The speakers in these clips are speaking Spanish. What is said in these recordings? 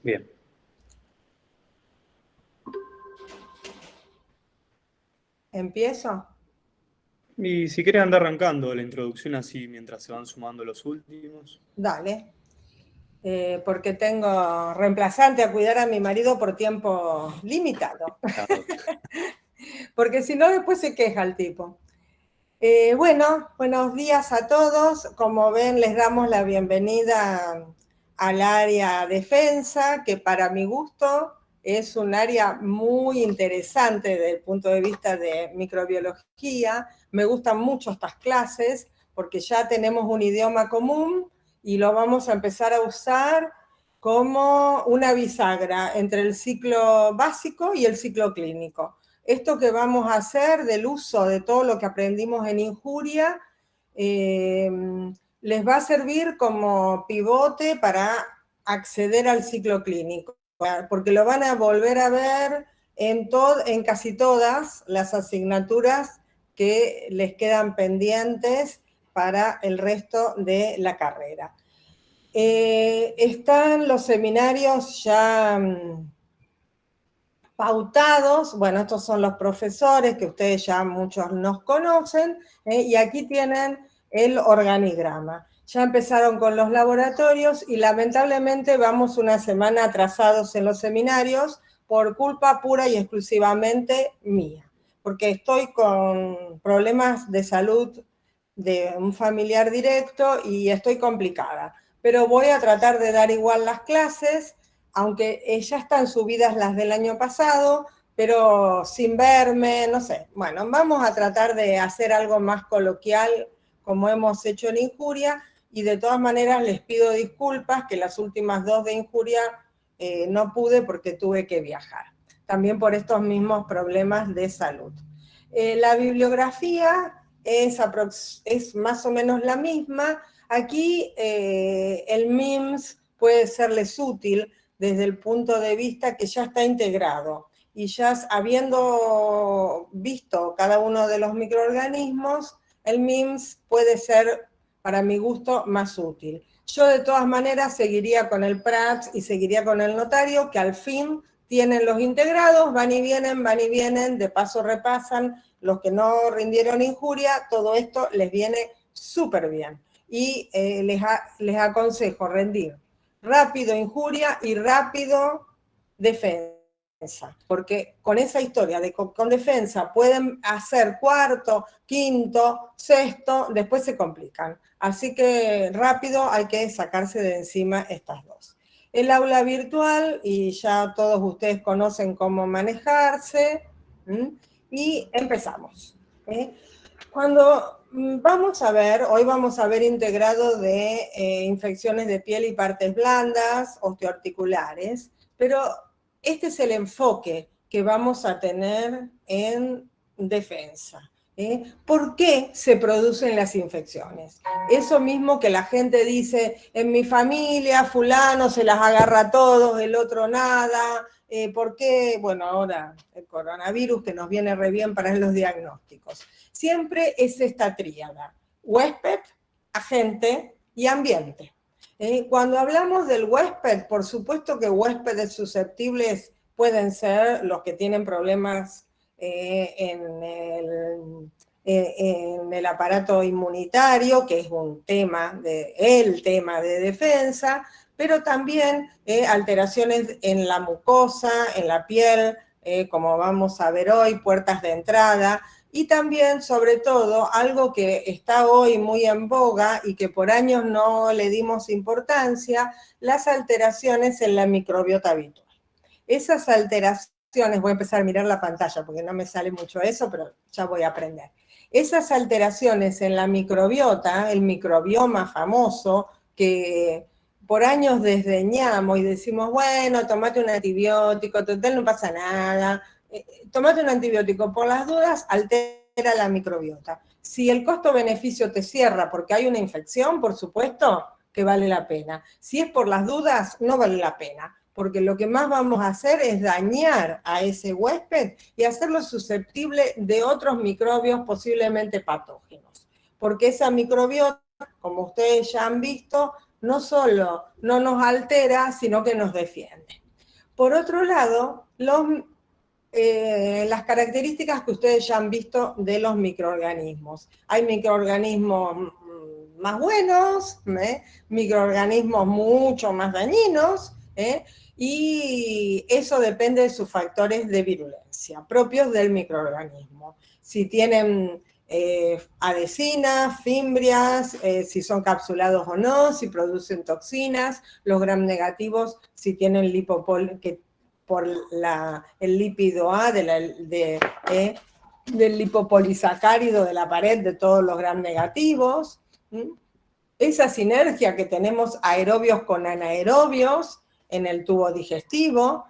Bien. ¿Empiezo? Y si querés andar arrancando la introducción así mientras se van sumando los últimos. Dale. Porque tengo reemplazante a cuidar a mi marido por tiempo limitado. Claro. Porque si no, después se queja el tipo. Bueno, buenos días a todos. Como ven, les damos la bienvenida al área defensa, que para mi gusto es un área muy interesante desde el punto de vista de microbiología. Me gustan mucho estas clases porque ya tenemos un idioma común y lo vamos a empezar a usar como una bisagra entre el ciclo básico y el ciclo clínico. Esto que vamos a hacer del uso de todo lo que aprendimos en injuria les va a servir como pivote para acceder al ciclo clínico, porque lo van a volver a ver en casi todas las asignaturas que les quedan pendientes para el resto de la carrera. Están los seminarios ya pautados. Bueno, estos son los profesores que ustedes ya muchos nos conocen, y aquí tienen el organigrama. Ya empezaron con los laboratorios y lamentablemente vamos una semana atrasados en los seminarios por culpa pura y exclusivamente mía, porque estoy con problemas de salud de un familiar directo y estoy complicada. Pero voy a tratar de dar igual las clases, aunque ya están subidas las del año pasado, pero sin verme, no sé. Bueno, vamos a tratar de hacer algo más coloquial, como hemos hecho en Injuria, y de todas maneras les pido disculpas que las últimas dos de Injuria no pude porque tuve que viajar, también por estos mismos problemas de salud. La bibliografía es más o menos la misma. Aquí el MIMS puede serles útil desde el punto de vista que ya está integrado y ya habiendo visto cada uno de los microorganismos, el MIMS puede ser, para mi gusto, más útil. Yo de todas maneras seguiría con el PRATS y seguiría con el notario, que al fin tienen los integrados, van y vienen, de paso repasan los que no rindieron Injuria, todo esto les viene súper bien. Y les aconsejo rendir rápido Injuria y rápido defensa, porque con esa historia de con defensa pueden hacer cuarto, quinto, sexto, después se complican. Así que rápido hay que sacarse de encima estas dos. El aula virtual, y ya todos ustedes conocen cómo manejarse, y empezamos. Cuando hoy vamos a ver integrado de infecciones de piel y partes blandas, osteoarticulares, pero este es el enfoque que vamos a tener en defensa. ¿Por qué se producen las infecciones? Eso mismo que la gente dice, en mi familia fulano se las agarra a todos, el otro nada. ¿Por qué? Bueno, ahora el coronavirus que nos viene re bien para los diagnósticos. Siempre es esta tríada: huésped, agente y ambiente. Cuando hablamos del huésped, por supuesto que huéspedes susceptibles pueden ser los que tienen problemas en el aparato inmunitario, que es el tema de defensa, pero también alteraciones en la mucosa, en la piel, como vamos a ver hoy, puertas de entrada, y también, sobre todo, algo que está hoy muy en boga y que por años no le dimos importancia, las alteraciones en la microbiota habitual. Esas alteraciones, voy a empezar a mirar la pantalla porque no me sale mucho eso, pero ya voy a aprender. Esas alteraciones en la microbiota, el microbioma famoso, que por años desdeñamos y decimos, bueno, tomate un antibiótico, total no pasa nada, tomate un antibiótico, por las dudas altera la microbiota. Si el costo-beneficio te cierra porque hay una infección, por supuesto que vale la pena. Si es por las dudas, no vale la pena, porque lo que más vamos a hacer es dañar a ese huésped y hacerlo susceptible de otros microbios posiblemente patógenos. Porque esa microbiota, como ustedes ya han visto, no solo no nos altera, sino que nos defiende. Por otro lado, las características que ustedes ya han visto de los microorganismos. Hay microorganismos más buenos, microorganismos mucho más dañinos, y eso depende de sus factores de virulencia propios del microorganismo. Si tienen adhesinas, fimbrias, si son capsulados o no, si producen toxinas, los gram negativos, si tienen por el lípido A del lipopolisacárido de la pared de todos los gram negativos. Esa sinergia que tenemos aerobios con anaerobios en el tubo digestivo,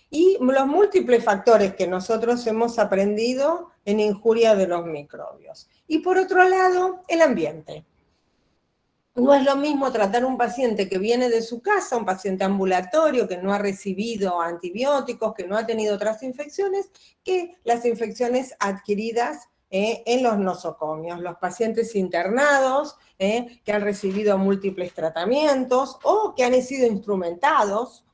y los múltiples factores que nosotros hemos aprendido en injuria de los microbios. Y por otro lado, el ambiente. No es lo mismo tratar a un paciente que viene de su casa, un paciente ambulatorio que no ha recibido antibióticos, que no ha tenido otras infecciones, que las infecciones adquiridas en los nosocomios. Los pacientes internados que han recibido múltiples tratamientos o que han sido instrumentados,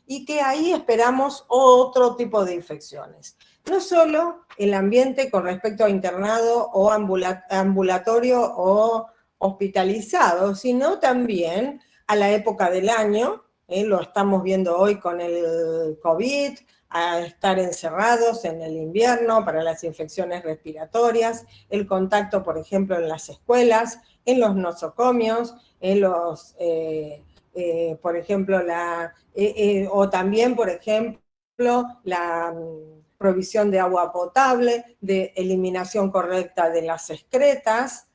y que ahí esperamos otro tipo de infecciones. No solo el ambiente con respecto a internado o ambulatorio o hospitalizado, sino también a la época del año, lo estamos viendo hoy con el COVID, a estar encerrados en el invierno para las infecciones respiratorias, el contacto, por ejemplo, en las escuelas, en los nosocomios, en los, por ejemplo, o también, por ejemplo, la provisión de agua potable, de eliminación correcta de las excretas,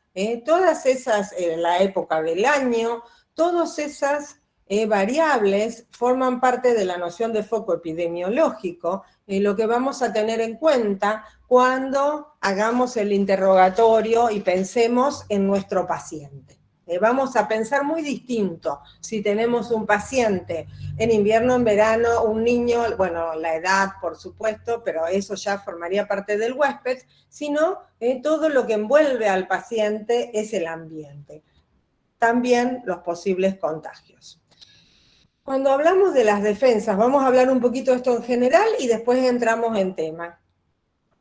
todas esas, la época del año, todas esas variables forman parte de la noción de foco epidemiológico, lo que vamos a tener en cuenta cuando hagamos el interrogatorio y pensemos en nuestro paciente. Vamos a pensar muy distinto si tenemos un paciente en invierno, en verano, un niño, bueno, la edad, por supuesto, pero eso ya formaría parte del huésped, sino todo lo que envuelve al paciente es el ambiente. También los posibles contagios. Cuando hablamos de las defensas, vamos a hablar un poquito de esto en general y después entramos en tema.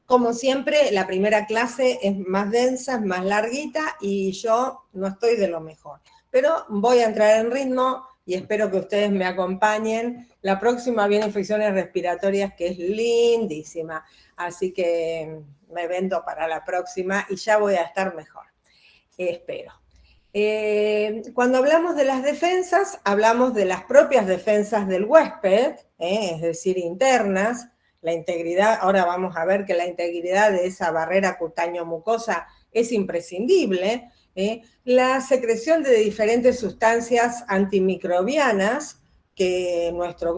Como siempre, la primera clase es más densa, es más larguita y yo no estoy de lo mejor. Pero voy a entrar en ritmo y espero que ustedes me acompañen. La próxima viene infecciones respiratorias, que es lindísima. Así que me vendo para la próxima y ya voy a estar mejor. Espero. Cuando hablamos de las defensas, hablamos de las propias defensas del huésped, es decir, internas. La integridad, ahora vamos a ver que la integridad de esa barrera cutáneo-mucosa es imprescindible. La secreción de diferentes sustancias antimicrobianas que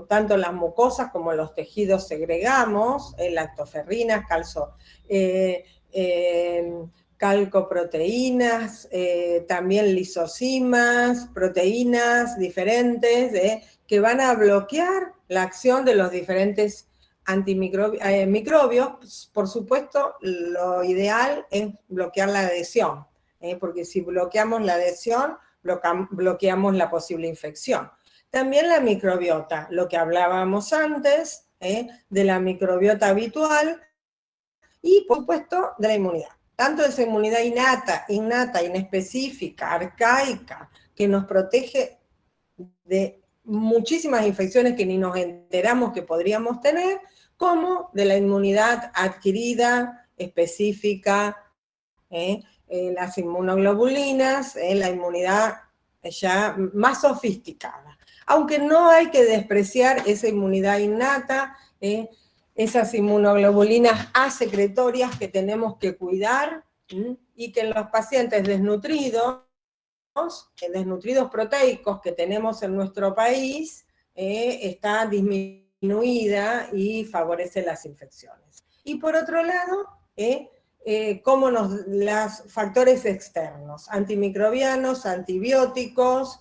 tanto las mucosas como los tejidos segregamos, lactoferrinas, calcoproteínas, también lisosimas, proteínas diferentes, que van a bloquear la acción de los diferentes microbios. Por supuesto, lo ideal es bloquear la adhesión, porque si bloqueamos la adhesión, bloqueamos la posible infección. También la microbiota, lo que hablábamos antes, de la microbiota habitual y, por supuesto, de la inmunidad. Tanto esa inmunidad innata, inespecífica, arcaica, que nos protege de muchísimas infecciones que ni nos enteramos que podríamos tener, como de la inmunidad adquirida, específica, las inmunoglobulinas, la inmunidad ya más sofisticada. Aunque no hay que despreciar esa inmunidad innata, esas inmunoglobulinas asecretorias que tenemos que cuidar, y que en los pacientes desnutridos proteicos que tenemos en nuestro país, está disminuida y favorece las infecciones. Y por otro lado, los factores externos, antimicrobianos, antibióticos,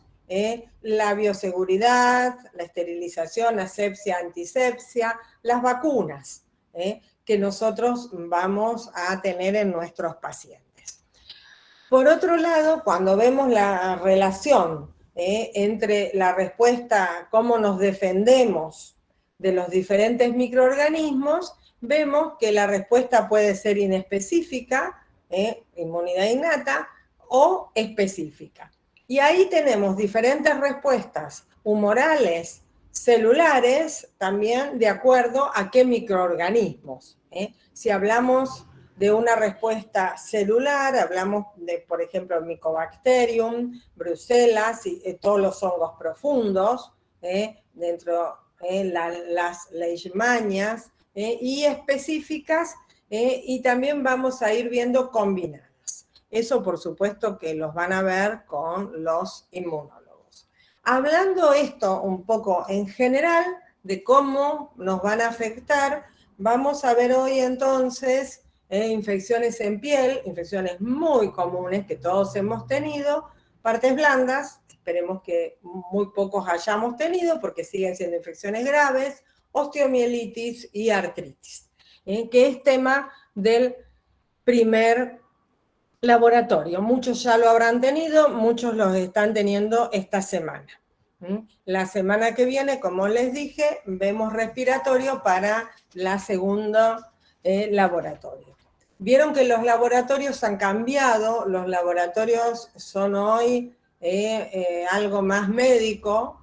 la bioseguridad, la esterilización, asepsia, antisepsia, las vacunas, que nosotros vamos a tener en nuestros pacientes. Por otro lado, cuando vemos la relación entre la respuesta, cómo nos defendemos de los diferentes microorganismos, vemos que la respuesta puede ser inespecífica, inmunidad innata, o específica. Y ahí tenemos diferentes respuestas humorales, celulares, también de acuerdo a qué microorganismos. Si hablamos de una respuesta celular, hablamos de, por ejemplo, el Mycobacterium, Bruselas, y todos los hongos profundos, dentro las leishmanias, y específicas, y también vamos a ir viendo combinadas. Eso, por supuesto, que los van a ver con los inmunólogos. Hablando esto un poco en general de cómo nos van a afectar, vamos a ver hoy entonces infecciones en piel, infecciones muy comunes que todos hemos tenido, partes blandas, esperemos que muy pocos hayamos tenido porque siguen siendo infecciones graves, osteomielitis y artritis, que es tema del primer laboratorio. Muchos ya lo habrán tenido, muchos los están teniendo esta semana. La semana que viene, como les dije, vemos respiratorio para la segunda laboratorio. Vieron que los laboratorios han cambiado, los laboratorios son hoy algo más médico,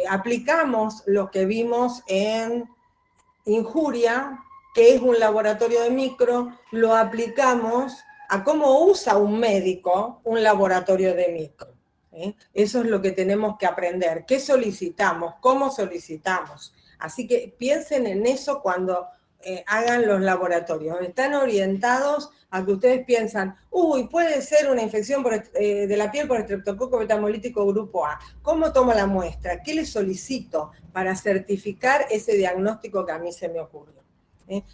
aplicamos lo que vimos en Injuria, que es un laboratorio de micro, lo aplicamos a cómo usa un médico un laboratorio de micro. Eso es lo que tenemos que aprender. ¿Qué solicitamos? ¿Cómo solicitamos? Así que piensen en eso cuando hagan los laboratorios. Están orientados a que ustedes piensan, uy, puede ser una infección de la piel por estreptococo betamolítico grupo A. ¿Cómo tomo la muestra? ¿Qué le solicito para certificar ese diagnóstico que a mí se me ocurrió?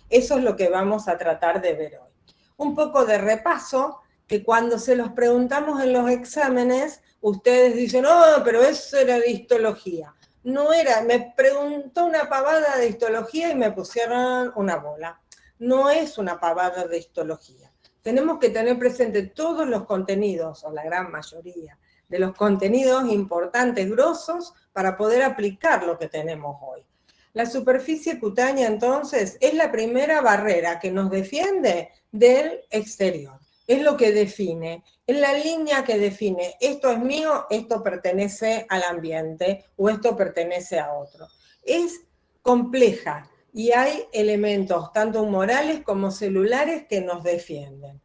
Eso es lo que vamos a tratar de ver hoy. Un poco de repaso, que cuando se los preguntamos en los exámenes, ustedes dicen, oh, pero eso era de histología. No era, me preguntó una pavada de histología y me pusieron una bola. No es una pavada de histología. Tenemos que tener presente todos los contenidos, o la gran mayoría, de los contenidos importantes, grosos, para poder aplicar lo que tenemos hoy. La superficie cutánea, entonces, es la primera barrera que nos defiende del exterior. Es lo que define, es la línea que define, esto es mío, esto pertenece al ambiente o esto pertenece a otro. Es compleja y hay elementos tanto humorales como celulares que nos defienden.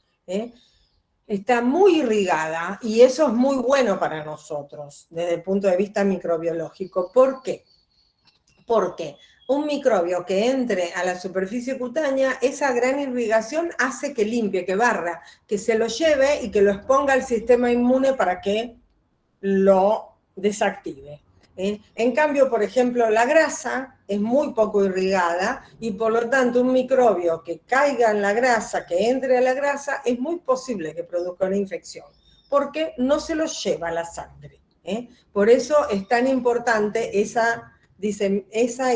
Está muy irrigada y eso es muy bueno para nosotros desde el punto de vista microbiológico. ¿Por qué? Porque un microbio que entre a la superficie cutánea, esa gran irrigación hace que limpie, que barra, que se lo lleve y que lo exponga al sistema inmune para que lo desactive. En cambio, por ejemplo, la grasa es muy poco irrigada y por lo tanto un microbio que caiga en la grasa, que entre a la grasa, es muy posible que produzca una infección, porque no se lo lleva a la sangre. Por eso es tan importante esa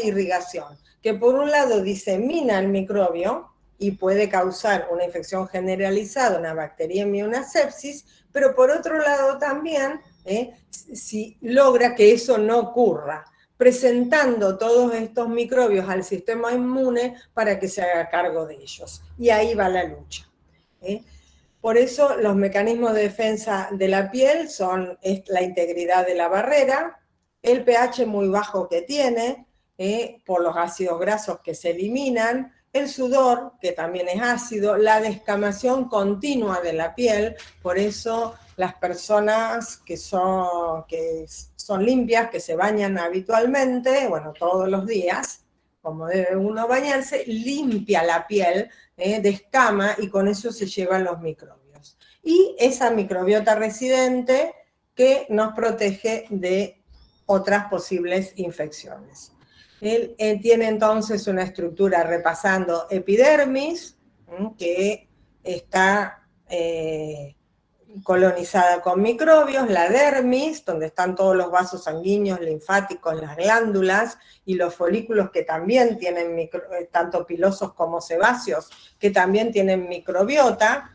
irrigación, que por un lado disemina el microbio y puede causar una infección generalizada, una bacteriemia, una sepsis, pero por otro lado también, si logra que eso no ocurra, presentando todos estos microbios al sistema inmune para que se haga cargo de ellos. Y ahí va la lucha. Por eso los mecanismos de defensa de la piel son la integridad de la barrera, el pH muy bajo que tiene, por los ácidos grasos que se eliminan, el sudor, que también es ácido, la descamación continua de la piel, por eso las personas que son limpias, que se bañan habitualmente, bueno, todos los días, como debe uno bañarse, limpia la piel, descama y con eso se llevan los microbios. Y esa microbiota residente que nos protege de otras posibles infecciones. Él tiene entonces una estructura repasando epidermis, que está colonizada con microbios, la dermis, donde están todos los vasos sanguíneos, linfáticos, las glándulas, y los folículos que también tienen, tanto pilosos como sebáceos, que también tienen microbiota,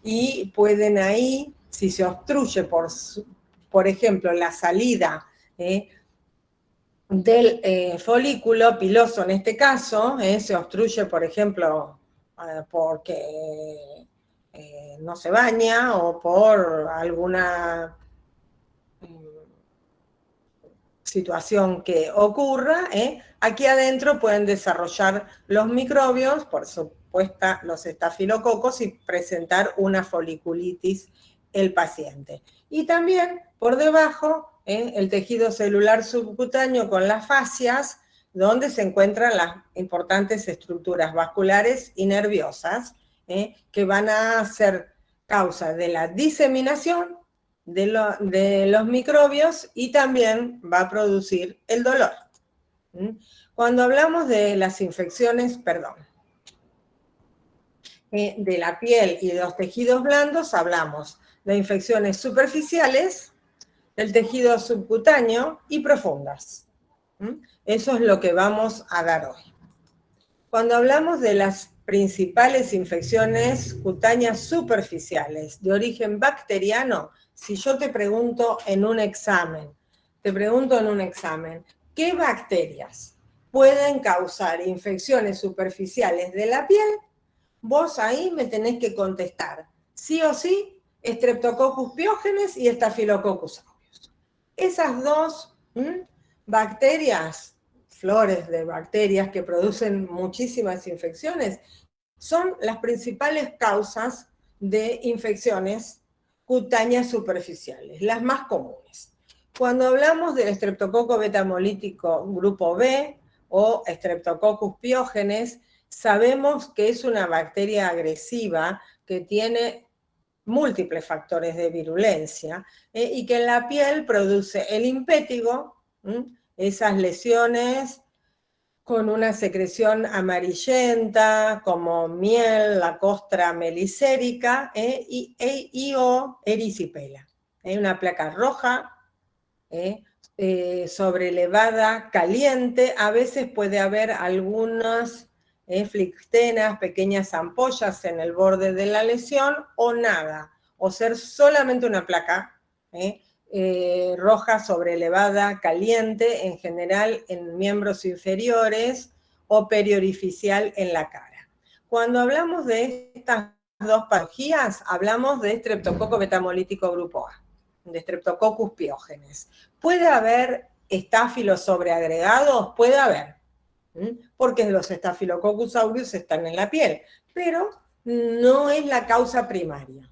y pueden ahí, si se obstruye por ejemplo, la salida del folículo piloso en este caso, se obstruye, por ejemplo, porque no se baña o por alguna situación que ocurra, aquí adentro pueden desarrollar los microbios, por supuesto los estafilococos, y presentar una foliculitis el paciente. Y también por debajo, el tejido celular subcutáneo con las fascias, donde se encuentran las importantes estructuras vasculares y nerviosas, que van a ser causa de la diseminación de los microbios y también va a producir el dolor. Cuando hablamos de las infecciones, de la piel y de los tejidos blandos, hablamos de infecciones superficiales, del tejido subcutáneo y profundas. Eso es lo que vamos a dar hoy. Cuando hablamos de las principales infecciones cutáneas superficiales de origen bacteriano, si yo te pregunto en un examen, ¿qué bacterias pueden causar infecciones superficiales de la piel? Vos ahí me tenés que contestar, sí o sí, Streptococcus pyogenes y Staphylococcus aureus. Esas dos bacterias, flores de bacterias que producen muchísimas infecciones, son las principales causas de infecciones cutáneas superficiales, las más comunes. Cuando hablamos del estreptococo betamolítico grupo B o Streptococcus pyogenes, sabemos que es una bacteria agresiva que tiene múltiples factores de virulencia y que en la piel produce el impétigo, esas lesiones con una secreción amarillenta, como miel, la costra melicérica, y o erisipela. Una placa roja, sobrelevada, caliente. A veces puede haber algunas flictenas, pequeñas ampollas en el borde de la lesión, o nada, o ser solamente una placa, roja, sobrelevada, caliente, en general en miembros inferiores o periorificial en la cara. Cuando hablamos de estas dos patologías, hablamos de estreptococo betamolítico grupo A, de Streptococcus pyogenes. ¿Puede haber estáfilos sobreagregados? Puede haber, porque los Staphylococcus aureus están en la piel, pero no es la causa primaria.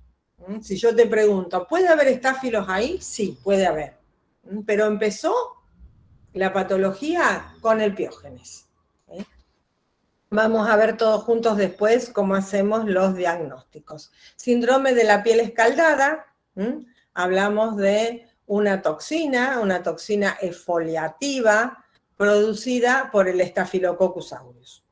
Si yo te pregunto, ¿puede haber estáfilos ahí? Sí, puede haber. Pero empezó la patología con el piógenes. Vamos a ver todos juntos después cómo hacemos los diagnósticos. Síndrome de la piel escaldada, hablamos de una toxina exfoliativa producida por el Staphylococcus aureus.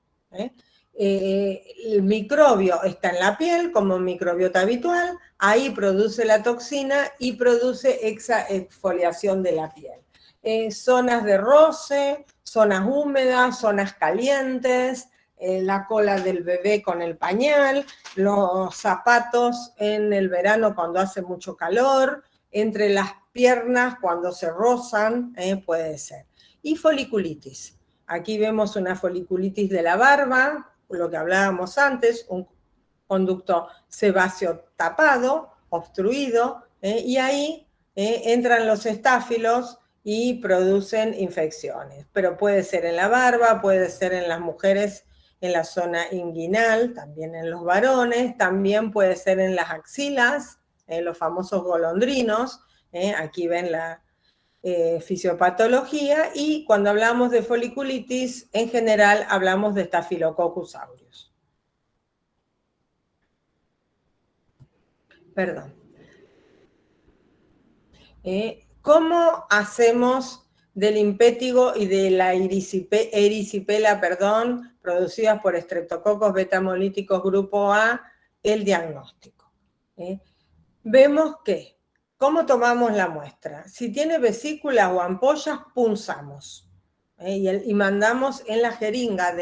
El microbio está en la piel como microbiota habitual, ahí produce la toxina y produce esa exfoliación de la piel. Zonas de roce, zonas húmedas, zonas calientes, la cola del bebé con el pañal, los zapatos en el verano cuando hace mucho calor, entre las piernas cuando se rozan, puede ser. Y foliculitis. Aquí vemos una foliculitis de la barba, lo que hablábamos antes, un conducto sebáceo tapado, obstruido, y ahí entran los estáfilos y producen infecciones. Pero puede ser en la barba, puede ser en las mujeres en la zona inguinal, también en los varones, también puede ser en las axilas, los famosos golondrinos, aquí ven la fisiopatología, y cuando hablamos de foliculitis, en general hablamos de Staphylococcus aureus. Perdón. ¿Cómo hacemos del impétigo y de la erisipela, producidas por estreptococos betamolíticos grupo A, el diagnóstico? Vemos que, ¿cómo tomamos la muestra? Si tiene vesículas o ampollas, punzamos, y mandamos en la jeringa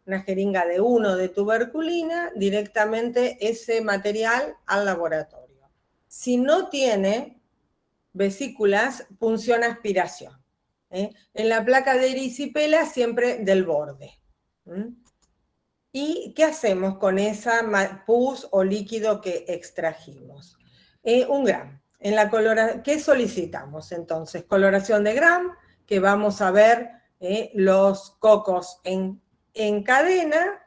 una jeringa de 1 de tuberculina directamente ese material al laboratorio. Si no tiene vesículas, punción aspiración. En la placa de erisipela siempre del borde. ¿Y qué hacemos con esa pus o líquido que extrajimos? Un Gram. ¿Qué solicitamos entonces? Coloración de Gram, que vamos a ver los cocos en cadena,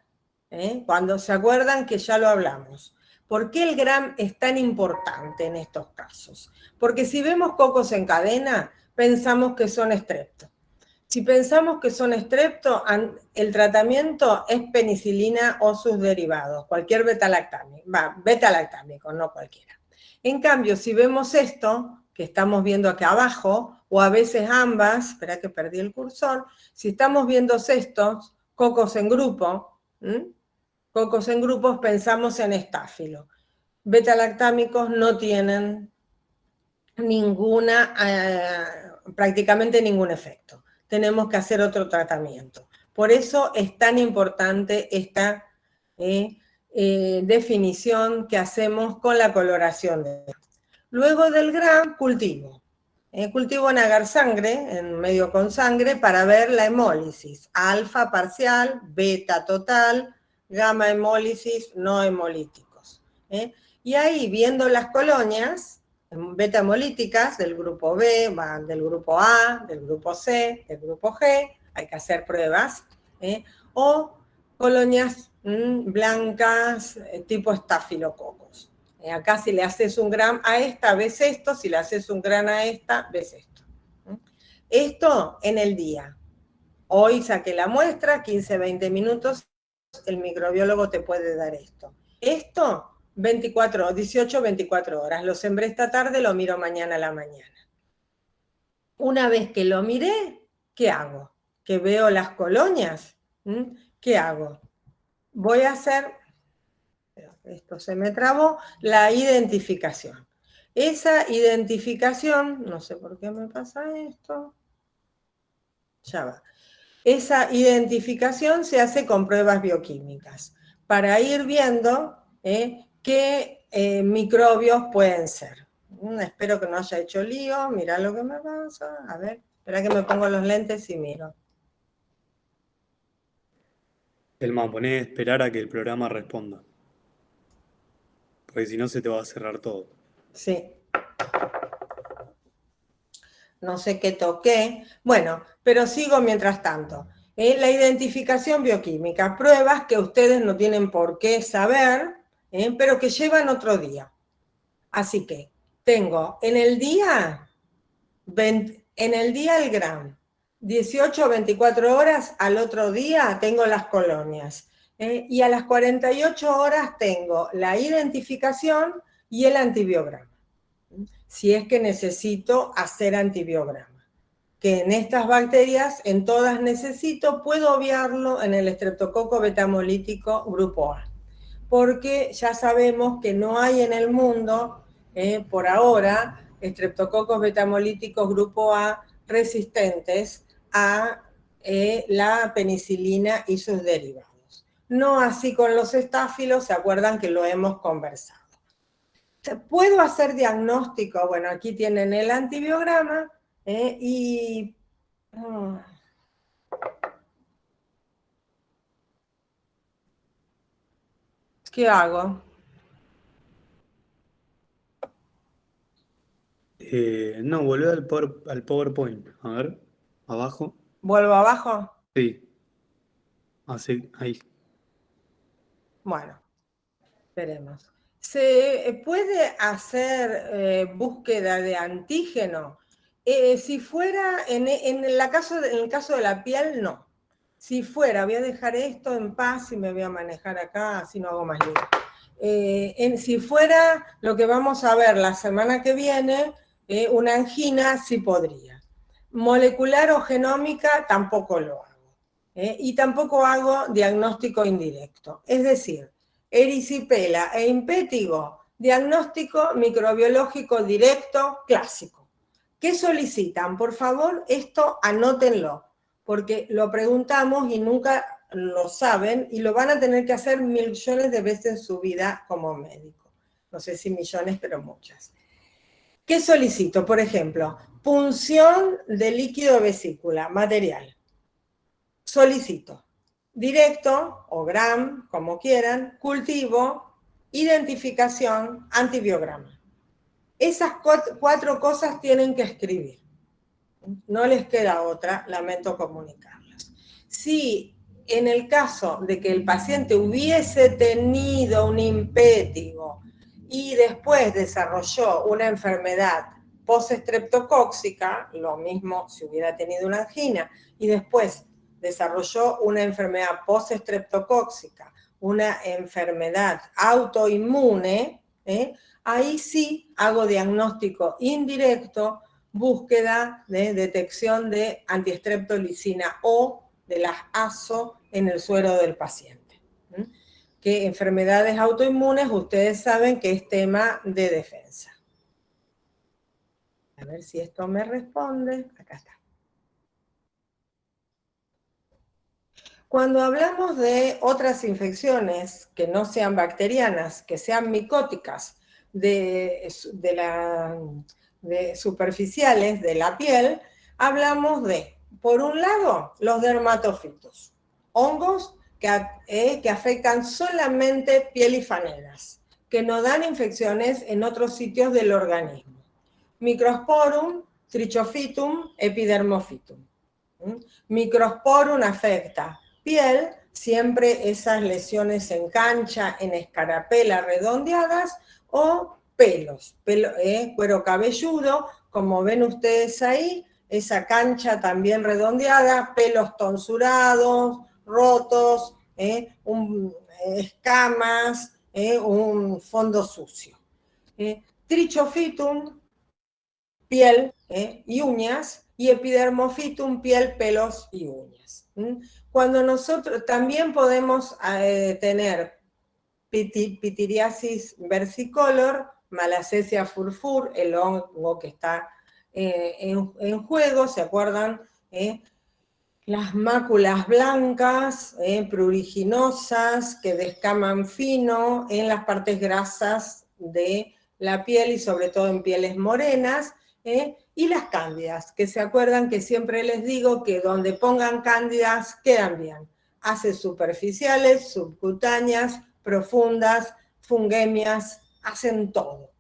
cuando se acuerdan que ya lo hablamos. ¿Por qué el Gram es tan importante en estos casos? Porque si vemos cocos en cadena, pensamos que son estrepto. Si pensamos que son estrepto, el tratamiento es penicilina o sus derivados, cualquier beta-lactámico, no cualquiera. En cambio, si vemos esto, que estamos viendo acá abajo, o a veces ambas, espera que perdí el cursor, si estamos viendo estos, cocos en grupo, pensamos en estáfilo. Beta-lactámicos no tienen prácticamente ningún efecto. Tenemos que hacer otro tratamiento. Por eso es tan importante esta definición que hacemos con la coloración. Luego del Gram, cultivo. Cultivo en agar sangre, en medio con sangre, para ver la hemólisis. Alfa parcial, beta total, gamma hemólisis, no hemolíticos. Y ahí, viendo las colonias, beta hemolíticas del grupo B, del grupo A, del grupo C, del grupo G, hay que hacer pruebas, o colonias blancas tipo estafilococos. Acá si le haces un Gram a esta, ves esto, si le haces un Gram a esta, ves esto. Esto en el día. Hoy saqué la muestra, 15-20 minutos, el microbiólogo te puede dar esto. Esto 18-24 horas. Lo sembré esta tarde, lo miro mañana a la mañana. Una vez que lo miré, ¿qué hago? Que veo las colonias, ¿qué hago? Voy a hacer, esto se me trabó, la identificación. Esa identificación, no sé por qué me pasa esto, ya va. Esa identificación se hace con pruebas bioquímicas, para ir viendo qué microbios pueden ser. Espero que no haya hecho lío, mirá lo que me pasa, a ver, espera que me pongo los lentes y miro. Telma, poné esperar a que el programa responda, porque si no se te va a cerrar todo. Sí. No sé qué toqué. Bueno, pero sigo mientras tanto. La identificación bioquímica, pruebas que ustedes no tienen por qué saber, pero que llevan otro día. Así que tengo en el día el Gram, 18 o 24 horas, al otro día tengo las colonias. Y a las 48 horas tengo la identificación y el antibiograma. Si es que necesito hacer antibiograma. Que en estas bacterias, en todas necesito, puedo obviarlo en el estreptococo betamolítico grupo A. Porque ya sabemos que no hay en el mundo, por ahora, estreptococos betamolíticos grupo A resistentes a la penicilina y sus derivados. No así con los estáfilos, ¿se acuerdan que lo hemos conversado? ¿Puedo hacer diagnóstico? Bueno, aquí tienen el antibiograma y... ¿qué hago? No, volvé al PowerPoint. A ver, abajo. ¿Vuelvo abajo? Sí, así, ahí. Bueno, esperemos. ¿Se puede hacer búsqueda de antígeno? Si fuera, en el caso de la piel, no. Si fuera, voy a dejar esto en paz y me voy a manejar acá, así no hago más lío. Si fuera lo que vamos a ver la semana que viene, una angina sí podría. Molecular o genómica tampoco lo hago. Y tampoco hago diagnóstico indirecto. Es decir, erisipela e impétigo, diagnóstico microbiológico directo clásico. ¿Qué solicitan? Por favor, esto anótenlo, porque lo preguntamos y nunca lo saben y lo van a tener que hacer millones de veces en su vida como médico. No sé si millones, pero muchas. ¿Qué solicito? Por ejemplo, punción de líquido vesícula, material. Solicito directo o gram, como quieran, cultivo, identificación, antibiograma. Esas cuatro cosas tienen que escribir. No les queda otra, lamento comunicarlas. Si en el caso de que el paciente hubiese tenido un impétigo y después desarrolló una enfermedad postestreptocóxica, lo mismo si hubiera tenido una angina, y después desarrolló una enfermedad postestreptocóxica, una enfermedad autoinmune, ahí sí hago diagnóstico indirecto, búsqueda de detección de antiestreptolicina o de las ASO en el suero del paciente. Que enfermedades autoinmunes ustedes saben que es tema de defensa. A ver si esto me responde. Acá está. Cuando hablamos de otras infecciones que no sean bacterianas, que sean micóticas, de superficiales de la piel, hablamos de, por un lado, los dermatofitos, hongos que afectan solamente piel y fanegas, que no dan infecciones en otros sitios del organismo. Microsporum, Trichophytum, Epidermophytum. Microsporum afecta piel, siempre esas lesiones en cancha, en escarapela redondeadas, o pelos, cuero cabelludo, como ven ustedes ahí, esa cancha también redondeada, pelos tonsurados, rotos, escamas, un fondo sucio. Trichophytum, piel y uñas, y epidermophytum, piel, pelos y uñas. Cuando nosotros también podemos tener pitiriasis versicolor, malacesia furfur, el hongo que está en juego, ¿se acuerdan? Las máculas blancas, pruriginosas, que descaman fino en las partes grasas de la piel y sobre todo en pieles morenas, y las cándidas, que se acuerdan que siempre les digo que donde pongan cándidas quedan bien. Haces superficiales, subcutáneas, profundas, fungemias, hacen todo.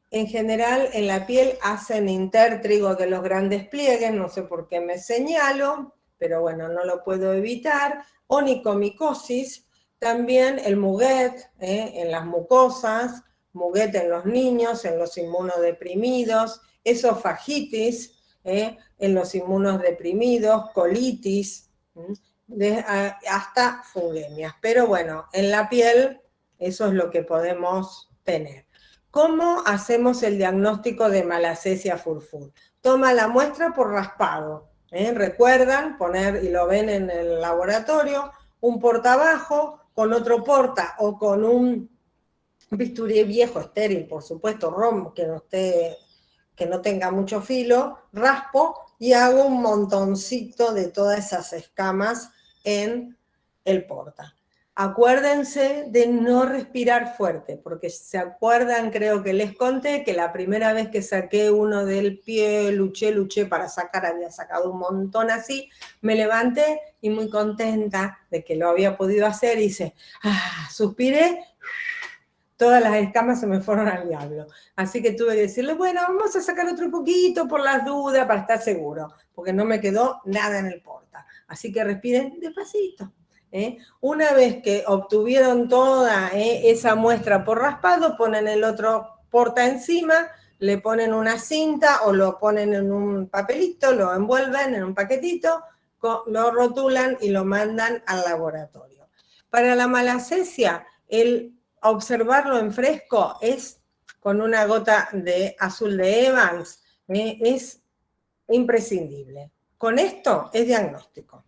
En general, en la piel hacen intértrigo de los grandes pliegues, no sé por qué me señalo, pero bueno, no lo puedo evitar. Onicomicosis, también el muguet en las mucosas, muguet en los niños, en los inmunodeprimidos, esofagitis en los inmunodeprimidos, colitis, hasta fungemias. Pero bueno, en la piel eso es lo que podemos tener. ¿Cómo hacemos el diagnóstico de malacesia furfur? Toma la muestra por raspado. Recuerdan poner, y lo ven en el laboratorio, un portabajo con otro porta o con un bisturí viejo, estéril, por supuesto, rombo, que no tenga mucho filo, raspo y hago un montoncito de todas esas escamas en el porta. Acuérdense de no respirar fuerte, porque se acuerdan, creo que les conté, que la primera vez que saqué uno del pie, luché para sacar, había sacado un montón así, me levanté y muy contenta de que lo había podido hacer, hice, suspiré, todas las escamas se me fueron al diablo. Así que tuve que decirle, bueno, vamos a sacar otro poquito por las dudas, para estar seguro, porque no me quedó nada en el porta. Así que respiren despacito. Una vez que obtuvieron toda esa muestra por raspado, ponen el otro porta encima, le ponen una cinta o lo ponen en un papelito, lo envuelven en un paquetito, lo rotulan y lo mandan al laboratorio. Para la malacesia, el observarlo en fresco es con una gota de azul de Evans, es imprescindible. Con esto es diagnóstico.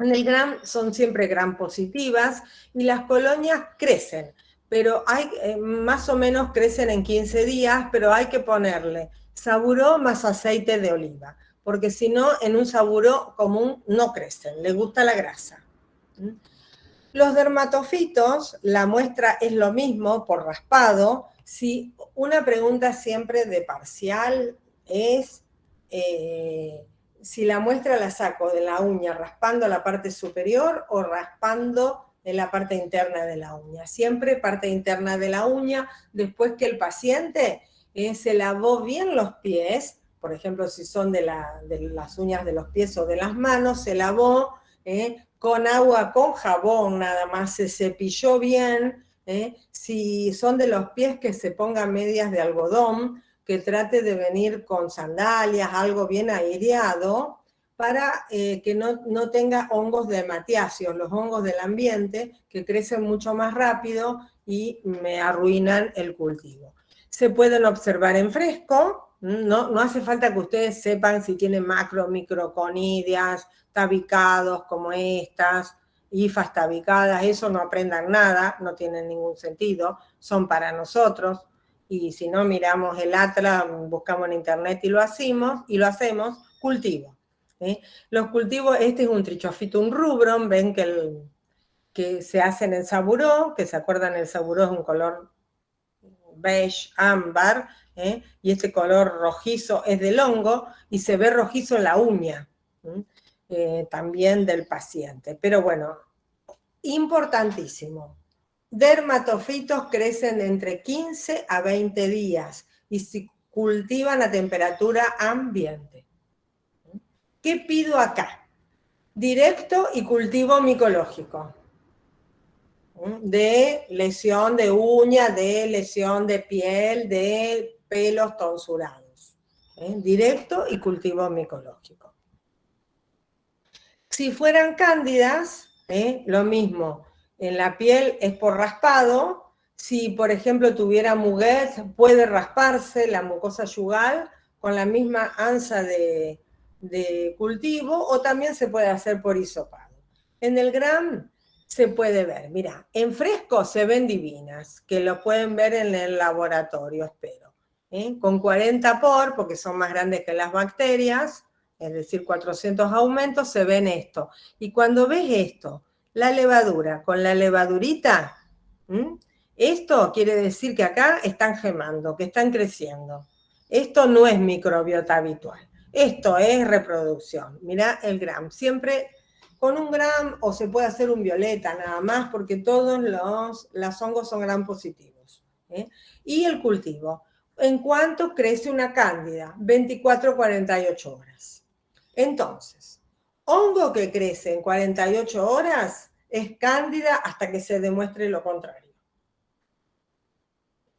En el gram son siempre gram positivas y las colonias crecen, pero más o menos crecen en 15 días, pero hay que ponerle saburó más aceite de oliva, porque si no, en un saburó común no crecen, le gusta la grasa. Los dermatofitos, la muestra es lo mismo por raspado, Si una pregunta siempre de parcial es si la muestra la saco de la uña raspando la parte superior o raspando en la parte interna de la uña. Siempre parte interna de la uña, después que el paciente se lavó bien los pies, por ejemplo, si son de las uñas de los pies o de las manos, se lavó con agua, con jabón, nada más se cepilló bien. Si son de los pies, que se pongan medias de algodón, que trate de venir con sandalias, algo bien aireado, para que no tenga hongos de hematiáceos, los hongos del ambiente, que crecen mucho más rápido y me arruinan el cultivo. Se pueden observar en fresco, no hace falta que ustedes sepan si tienen macro, microconidias, tabicados como estas, hifas tabicadas, eso no aprendan nada, no tienen ningún sentido, son para nosotros, y si no miramos el atlas, buscamos en internet y lo hacemos, cultivo. Los cultivos, este es un Trichophytum rubrum, ven que se hace en el saburó, que se acuerdan, el saburó es un color beige, ámbar, y este color rojizo es del hongo, y se ve rojizo en la uña, también del paciente. Pero bueno, importantísimo, dermatofitos crecen entre 15 a 20 días y se cultivan a temperatura ambiente. ¿Qué pido acá? Directo y cultivo micológico. De lesión de uña, de lesión de piel, de pelos tonsurados. Directo y cultivo micológico. Si fueran cándidas, lo mismo. En la piel es por raspado. Si, por ejemplo, tuviera muguet, puede rasparse la mucosa yugal con la misma ansa de cultivo, o también se puede hacer por hisopado. En el gram se puede ver, mira, en fresco se ven divinas, que lo pueden ver en el laboratorio, espero. Con 40 por, porque son más grandes que las bacterias, es decir, 400 aumentos, se ven esto. Y cuando ves esto, la levadura con la levadurita, esto quiere decir que acá están gemando, que están creciendo. Esto no es microbiota habitual, esto es reproducción. Mirá el gram, siempre con un gram, o se puede hacer un violeta nada más, porque todos los hongos son gram positivos. Y el cultivo, ¿en cuánto crece una cándida? 24 a 48 horas. Entonces, hongo que crece en 48 horas es cándida hasta que se demuestre lo contrario.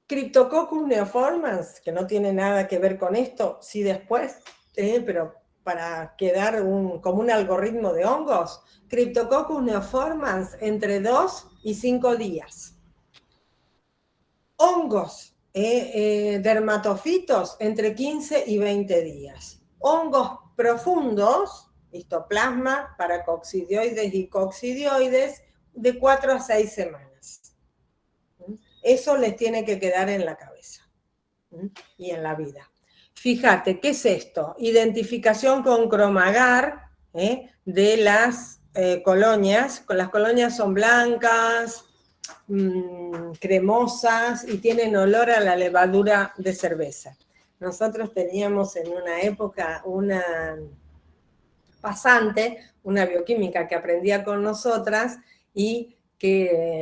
Cryptococcus neoformans, que no tiene nada que ver con esto, sí después, pero para quedar como un algoritmo de hongos, Cryptococcus neoformans entre 2 y 5 días. Hongos, dermatofitos entre 15 y 20 días. Hongos profundos, histoplasma, paracoccidioides y coccidioides, de 4 a 6 semanas. Eso les tiene que quedar en la cabeza y en la vida. Fíjate, ¿qué es esto? Identificación con cromagar de las colonias. Las colonias son blancas, cremosas y tienen olor a la levadura de cerveza. Nosotros teníamos en una época una pasante, una bioquímica que aprendía con nosotras y que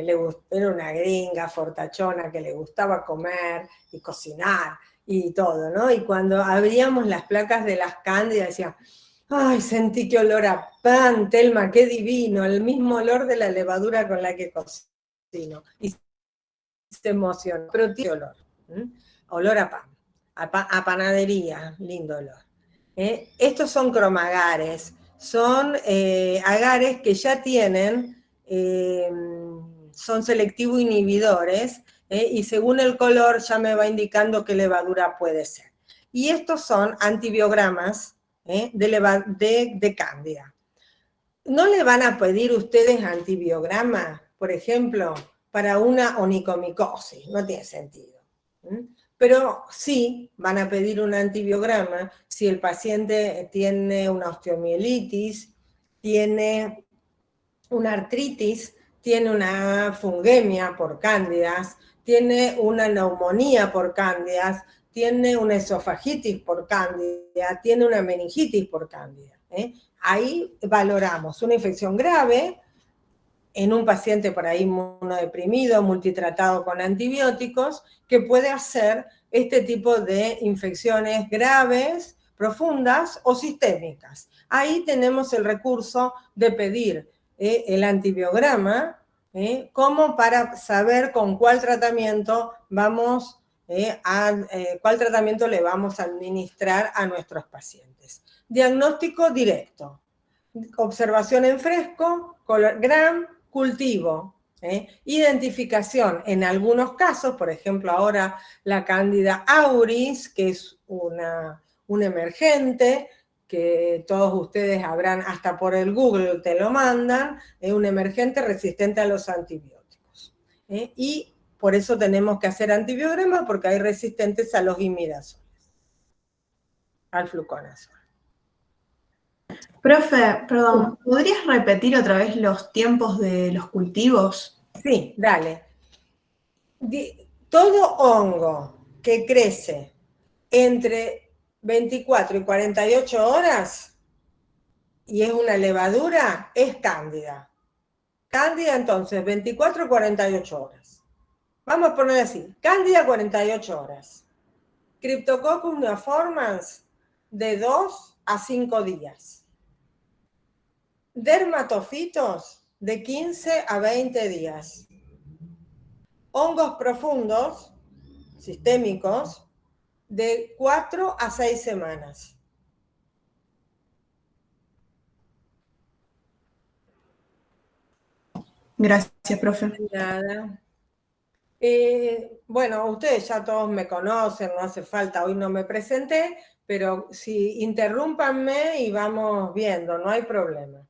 era una gringa fortachona que le gustaba comer y cocinar y todo, ¿no? Y cuando abríamos las placas de las cándidas decía, ¡ay, sentí que olor a pan, Telma, qué divino! El mismo olor de la levadura con la que cocino. Y se emocionó, pero tiene olor. Olor a pan, a panadería, lindo olor. Estos son cromagares, son agares que ya tienen, son selectivo inhibidores, y según el color ya me va indicando qué levadura puede ser. Y estos son antibiogramas de cándida. ¿No le van a pedir ustedes antibiograma, por ejemplo, para una onicomicosis? No tiene sentido. Pero sí van a pedir un antibiograma si el paciente tiene una osteomielitis, tiene una artritis, tiene una fungemia por cándidas, tiene una neumonía por cándidas, tiene una esofagitis por cándida, tiene una meningitis por cándida. Ahí valoramos una infección grave en un paciente por ahí inmunodeprimido, multitratado con antibióticos, que puede hacer este tipo de infecciones graves, profundas o sistémicas. Ahí tenemos el recurso de pedir el antibiograma, como para saber con cuál tratamiento cuál tratamiento le vamos a administrar a nuestros pacientes. Diagnóstico directo, observación en fresco, GRAM, cultivo, identificación en algunos casos, por ejemplo ahora la Candida auris, que es un emergente, que todos ustedes habrán, hasta por el Google te lo mandan, es un emergente resistente a los antibióticos. Y por eso tenemos que hacer antibiograma, porque hay resistentes a los imidazoles, al fluconazol. Profe, perdón, ¿podrías repetir otra vez los tiempos de los cultivos? Sí, dale. Todo hongo que crece entre 24 y 48 horas y es una levadura, es cándida. Cándida, entonces, 24 o 48 horas. Vamos a poner así, cándida 48 horas. Cryptococcus neoformans de 2 a 5 días. Dermatofitos de 15 a 20 días. Hongos profundos, sistémicos, de 4 a 6 semanas. Gracias, profe. Nada. Bueno, ustedes ya todos me conocen, no hace falta, hoy no me presenté, pero si interrúmpanme y vamos viendo, no hay problema.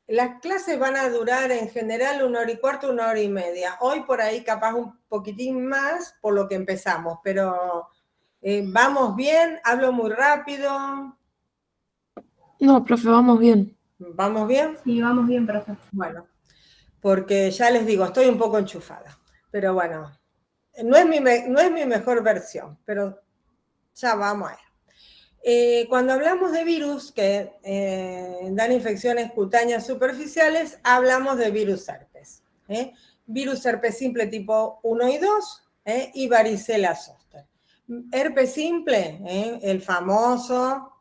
Las clases van a durar en general 1 hora y cuarto, 1 hora y media. Hoy por ahí capaz un poquitín más por lo que empezamos, pero ¿vamos bien? ¿Hablo muy rápido? No, profe, vamos bien. ¿Vamos bien? Sí, vamos bien, profe. Bueno, porque ya les digo, estoy un poco enchufada, pero bueno, no es mi mejor versión, pero ya vamos a ver. Cuando hablamos de virus que dan infecciones cutáneas superficiales, hablamos de virus herpes. Virus herpes simple tipo 1 y 2 y varicela zoster. Herpes simple, el famoso,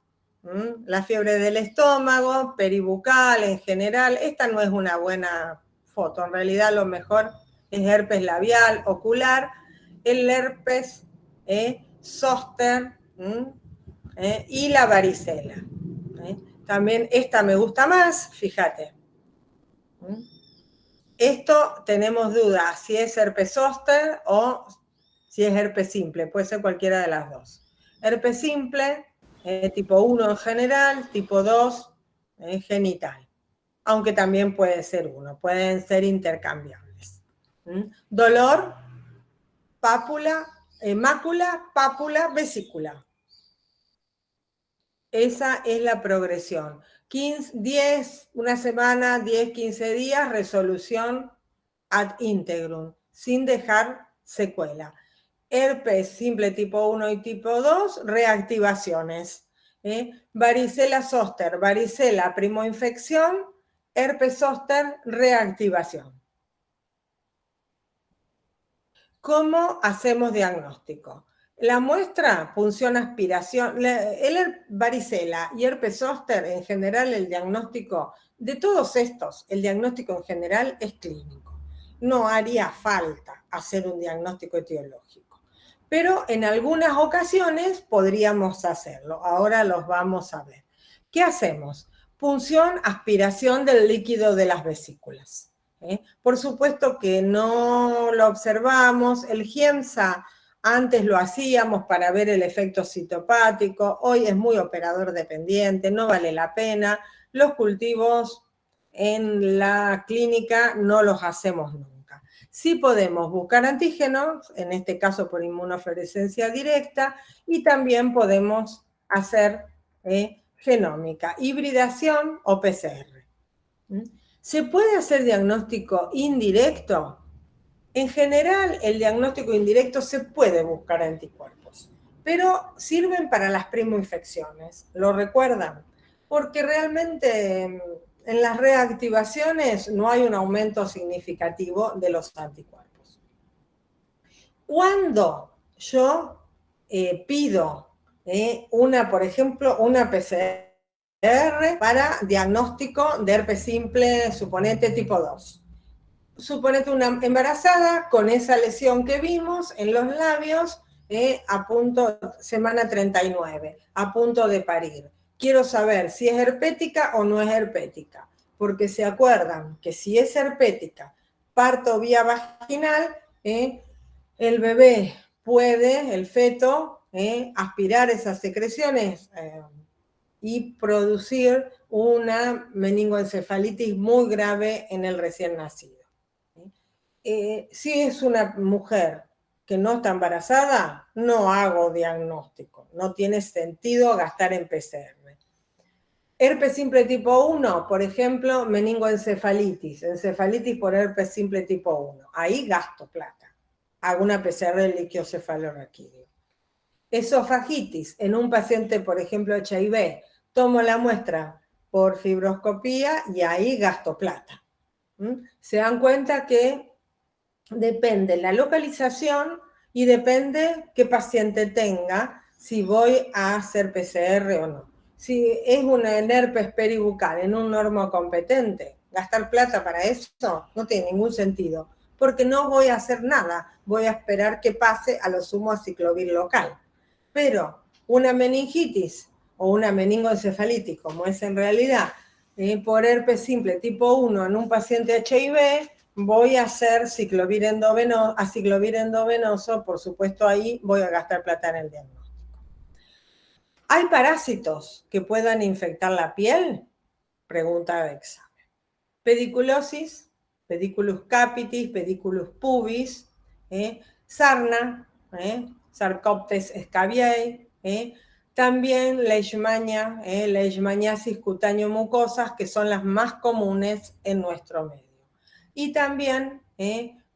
la fiebre del estómago, peribucal en general. Esta no es una buena foto, en realidad lo mejor es herpes labial, ocular, el herpes zoster, y la varicela. También esta me gusta más, fíjate. Esto tenemos dudas si es herpes zóster o si es herpes simple, puede ser cualquiera de las dos. Herpes simple, tipo 1 en general, tipo 2 genital, aunque también puede ser 1, pueden ser intercambiables. Dolor, pápula, mácula, pápula, vesícula. Esa es la progresión. 10, una semana, 10, 15 días, resolución ad integrum, sin dejar secuela. Herpes simple tipo 1 y tipo 2, reactivaciones. Varicela zoster, varicela primoinfección, herpes zoster, reactivación. ¿Cómo hacemos diagnóstico? La muestra, punción aspiración, varicela y herpes zóster, en general el diagnóstico, de todos estos, el diagnóstico en general es clínico. No haría falta hacer un diagnóstico etiológico, pero en algunas ocasiones podríamos hacerlo. Ahora los vamos a ver. ¿Qué hacemos? Punción, aspiración del líquido de las vesículas. Por supuesto que no lo observamos, el GIEMSA antes lo hacíamos para ver el efecto citopático, hoy es muy operador dependiente, no vale la pena. Los cultivos en la clínica no los hacemos nunca. Sí podemos buscar antígenos, en este caso por inmunofluorescencia directa, y también podemos hacer genómica, hibridación o PCR. ¿Se puede hacer diagnóstico indirecto? En general, el diagnóstico indirecto se puede buscar anticuerpos, pero sirven para las primoinfecciones. ¿Lo recuerdan? Porque realmente en las reactivaciones no hay un aumento significativo de los anticuerpos. Cuando yo pido por ejemplo, una PCR para diagnóstico de herpes simple, suponete tipo 2. Suponete una embarazada con esa lesión que vimos en los labios, semana 39, a punto de parir. Quiero saber si es herpética o no es herpética, porque se acuerdan que si es herpética, parto vía vaginal, el bebé puede, el feto, aspirar esas secreciones y producir una meningoencefalitis muy grave en el recién nacido. Si es una mujer que no está embarazada, no hago diagnóstico, no tiene sentido gastar en PCR. Herpes simple tipo 1, por ejemplo, meningoencefalitis, encefalitis por herpes simple tipo 1, ahí gasto plata, hago una PCR del líquido cefalorraquídeo. Esofagitis, en un paciente, por ejemplo, HIV, tomo la muestra por fibroscopía y ahí gasto plata. Se dan cuenta que depende la localización y depende qué paciente tenga, si voy a hacer PCR o no. Si es una herpes peribucal en un normocompetente, gastar plata para eso no tiene ningún sentido, porque no voy a hacer nada, voy a esperar que pase a lo sumo a ciclovir local. Pero una meningitis o una meningoencefalitis, como es en realidad, por herpes simple tipo 1 en un paciente HIV, voy a hacer ciclovir endovenoso, por supuesto ahí voy a gastar plata en el diagnóstico. ¿Hay parásitos que puedan infectar la piel? Pregunta de examen. Pediculosis, pediculus capitis, pediculus pubis, sarna, Sarcoptes scabiei, también leishmaniasis cutáneo-mucosas, que son las más comunes en nuestro medio. Y también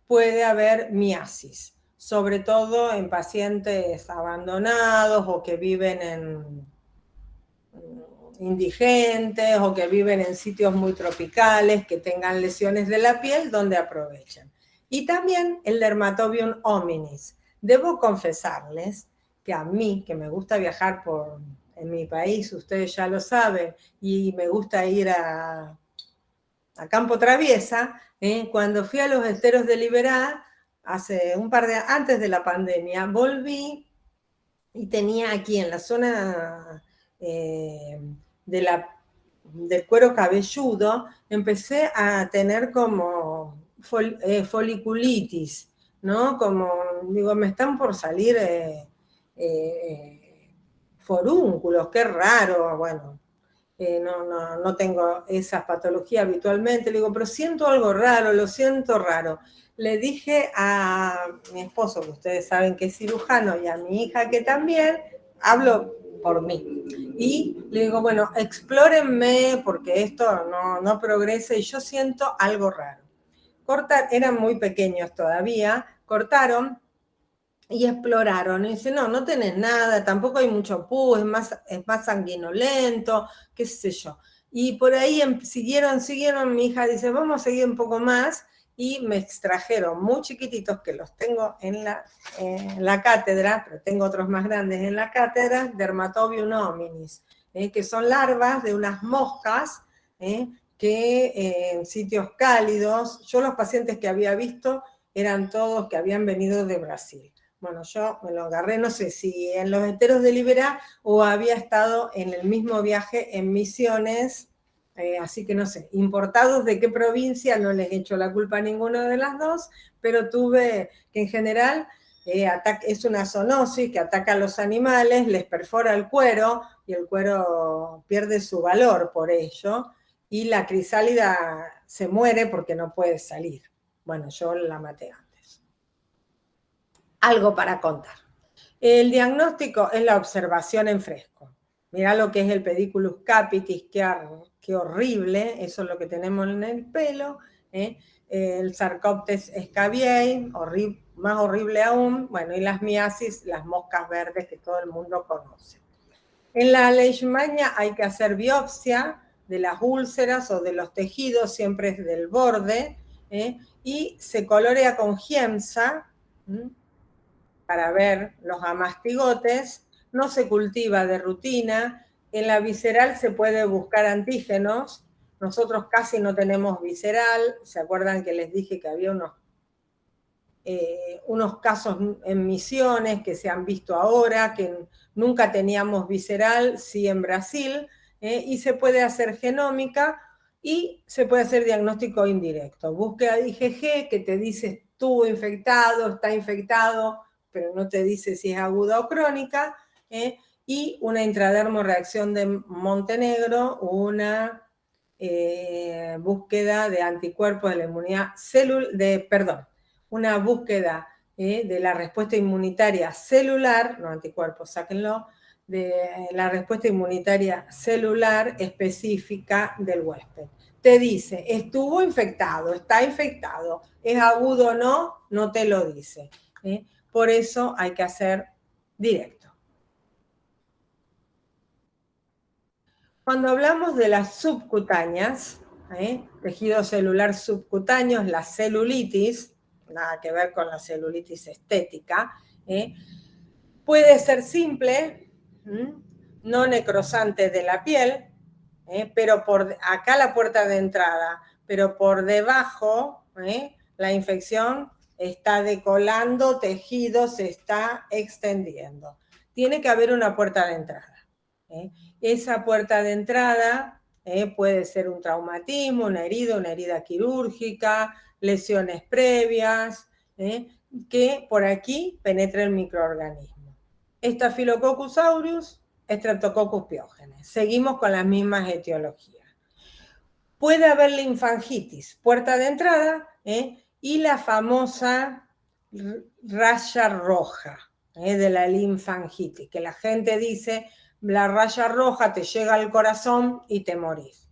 puede haber miasis, sobre todo en pacientes abandonados o que viven en indigentes o que viven en sitios muy tropicales, que tengan lesiones de la piel donde aprovechan. Y también el Dermatobium hominis. Debo confesarles que a mí, que me gusta viajar en mi país, ustedes ya lo saben, y me gusta ir a Campo Traviesa, cuando fui a los esteros de Liberá, antes de la pandemia, volví y tenía aquí en la zona del cuero cabelludo, empecé a tener como foliculitis, ¿no? Como, digo, me están por salir forúnculos, qué raro, bueno. No tengo esa patología habitualmente, le digo, pero siento algo raro, lo siento raro. Le dije a mi esposo, que ustedes saben que es cirujano, y a mi hija que también, hablo por mí. Y le digo, bueno, explórenme porque esto no progresa y yo siento algo raro. Eran muy pequeños todavía, cortaron y exploraron, y dice, no tenés nada, tampoco hay mucho pus, es más sanguinolento, qué sé yo. Y por ahí siguieron, mi hija dice, vamos a seguir un poco más, y me extrajeron muy chiquititos, que los tengo en la cátedra, pero tengo otros más grandes en la cátedra, Dermatobium hominis, que son larvas de unas moscas, que en sitios cálidos, yo los pacientes que había visto eran todos que habían venido de Brasil. Bueno, yo me lo agarré, no sé si en los esteros de Liberá o había estado en el mismo viaje en Misiones, así que no sé, importados de qué provincia, no les echo la culpa a ninguna de las dos, pero tuve que en general es una zoonosis que ataca a los animales, les perfora el cuero y el cuero pierde su valor por ello, y la crisálida se muere porque no puede salir. Bueno, yo la maté antes. Algo para contar. El diagnóstico es la observación en fresco. Mirá lo que es el pediculus capitis, qué horrible, eso es lo que tenemos en el pelo, el Sarcoptes scabiei, más horrible aún, bueno, y las miasis, las moscas verdes que todo el mundo conoce. En la leishmania hay que hacer biopsia de las úlceras o de los tejidos, siempre es del borde, y se colorea con giemsa para ver los amastigotes, no se cultiva de rutina, en la visceral se puede buscar antígenos, nosotros casi no tenemos visceral, ¿se acuerdan que les dije que había unos casos en Misiones que se han visto ahora, que nunca teníamos visceral, sí en Brasil, y se puede hacer genómica y se puede hacer diagnóstico indirecto. Búsqueda de IgG que te dice estuvo infectado, está infectado, pero no te dice si es aguda o crónica, y una intradermoreacción de Montenegro, una búsqueda de anticuerpos de la inmunidad una búsqueda de la respuesta inmunitaria celular, no anticuerpos, sáquenlo, de la respuesta inmunitaria celular específica del huésped. Te dice, estuvo infectado, está infectado, es agudo o no, no te lo dice. Por eso hay que hacer directo. Cuando hablamos de las subcutáneas, tejido celular subcutáneo, la celulitis, nada que ver con la celulitis estética, puede ser simple, no necrosante de la piel, pero por acá la puerta de entrada, pero por debajo la infección está decolando, tejido se está extendiendo. Tiene que haber una puerta de entrada. Esa puerta de entrada puede ser un traumatismo, una herida quirúrgica, lesiones previas, que por aquí penetre el microorganismo. Staphylococcus aureus, Streptococcus pyogenes. Seguimos con las mismas etiologías. Puede haber linfangitis, puerta de entrada, y la famosa raya roja de la linfangitis, que la gente dice, la raya roja te llega al corazón y te morís.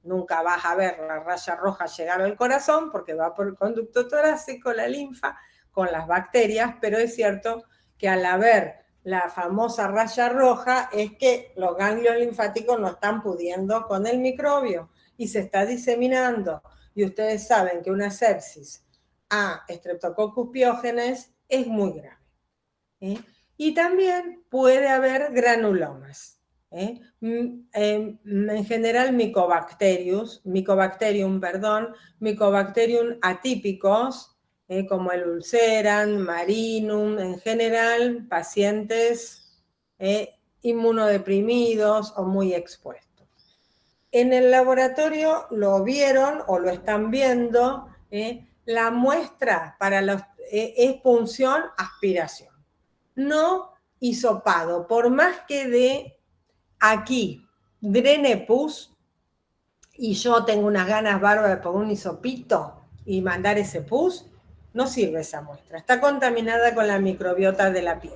Nunca vas a ver la raya roja llegar al corazón porque va por el conducto torácico, la linfa, con las bacterias, pero es cierto que al haber la famosa raya roja es que los ganglios linfáticos no están pudiendo con el microbio y se está diseminando. Y ustedes saben que una sepsis a Streptococcus pyogenes es muy grave. Y también puede haber granulomas. En general Mycobacterium atípicos, como el Ulceran, Marinum, en general pacientes inmunodeprimidos o muy expuestos. En el laboratorio lo vieron o lo están viendo, la muestra para es punción, aspiración. No hisopado, por más que de aquí drene pus y yo tengo unas ganas bárbaras de poner un hisopito y mandar ese pus, no sirve esa muestra, está contaminada con la microbiota de la piel.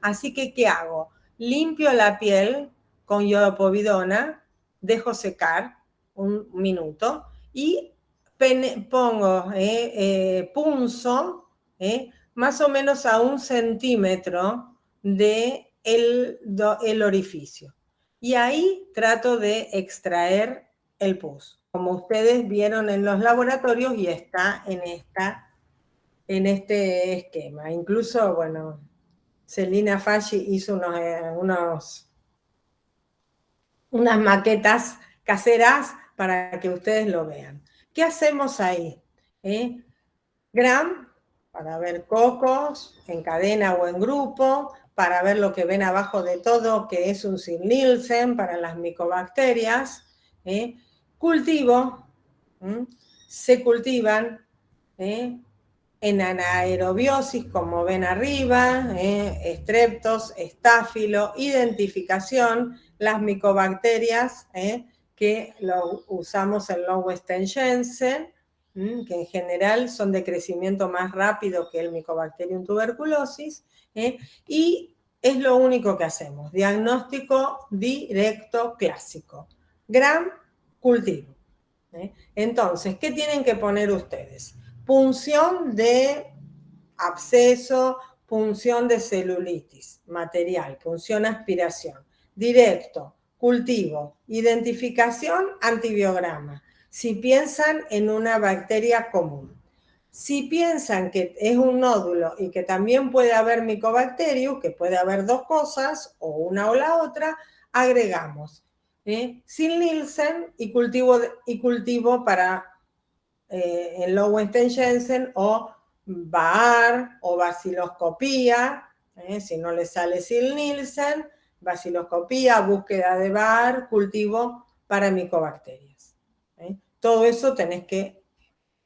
Así que, ¿qué hago? Limpio la piel con iodopovidona, dejo secar un minuto y pongo punzo más o menos a 1 centímetro de el orificio. Y ahí trato de extraer el pus, como ustedes vieron en los laboratorios y está en este esquema. Incluso, bueno, Celina Faggi hizo unas maquetas caseras para que ustedes lo vean. ¿Qué hacemos ahí? Gram, para ver cocos en cadena o en grupo, para ver lo que ven abajo de todo, que es un Nielsen para las micobacterias. Cultivo, se cultivan en anaerobiosis, como ven arriba, estreptos, estáfilo, identificación, las micobacterias que lo usamos en Lowenstein-Jensen, que en general son de crecimiento más rápido que el Mycobacterium tuberculosis, y es lo único que hacemos, diagnóstico directo clásico. Gram, cultivo. Entonces, ¿qué tienen que poner ustedes? Punción de absceso, punción de celulitis, material, punción aspiración, directo, cultivo, identificación, antibiograma. Si piensan en una bacteria común. Si piensan que es un nódulo y que también puede haber Mycobacterium, que puede haber dos cosas, o una o la otra, agregamos Sil-Nielsen y cultivo para en Lowenstein-Jensen o Baar o baciloscopía, si no le sale Sil-Nielsen, baciloscopía, búsqueda de Baar, cultivo para micobacterias. Todo eso tenés que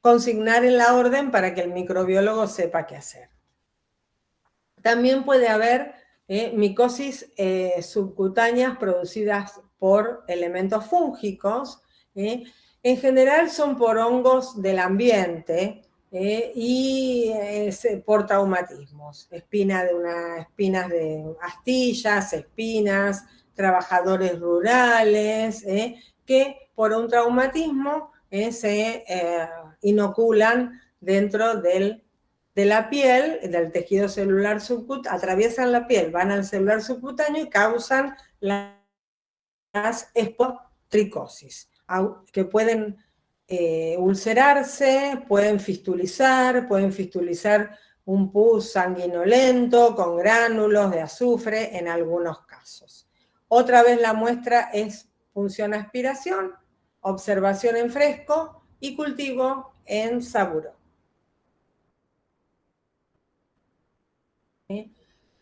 consignar en la orden para que el microbiólogo sepa qué hacer. También puede haber micosis subcutáneas producidas por elementos fúngicos. En general son por hongos del ambiente y por traumatismos. Espinas de astillas, espinas, trabajadores rurales, que por un traumatismo se inoculan dentro de la piel, del tejido celular subcutáneo, atraviesan la piel, van al celular subcutáneo y causan las esportricosis, que pueden ulcerarse, pueden fistulizar un pus sanguinolento con gránulos de azufre en algunos casos. Otra vez la muestra es punción aspiración, observación en fresco y cultivo en saburó.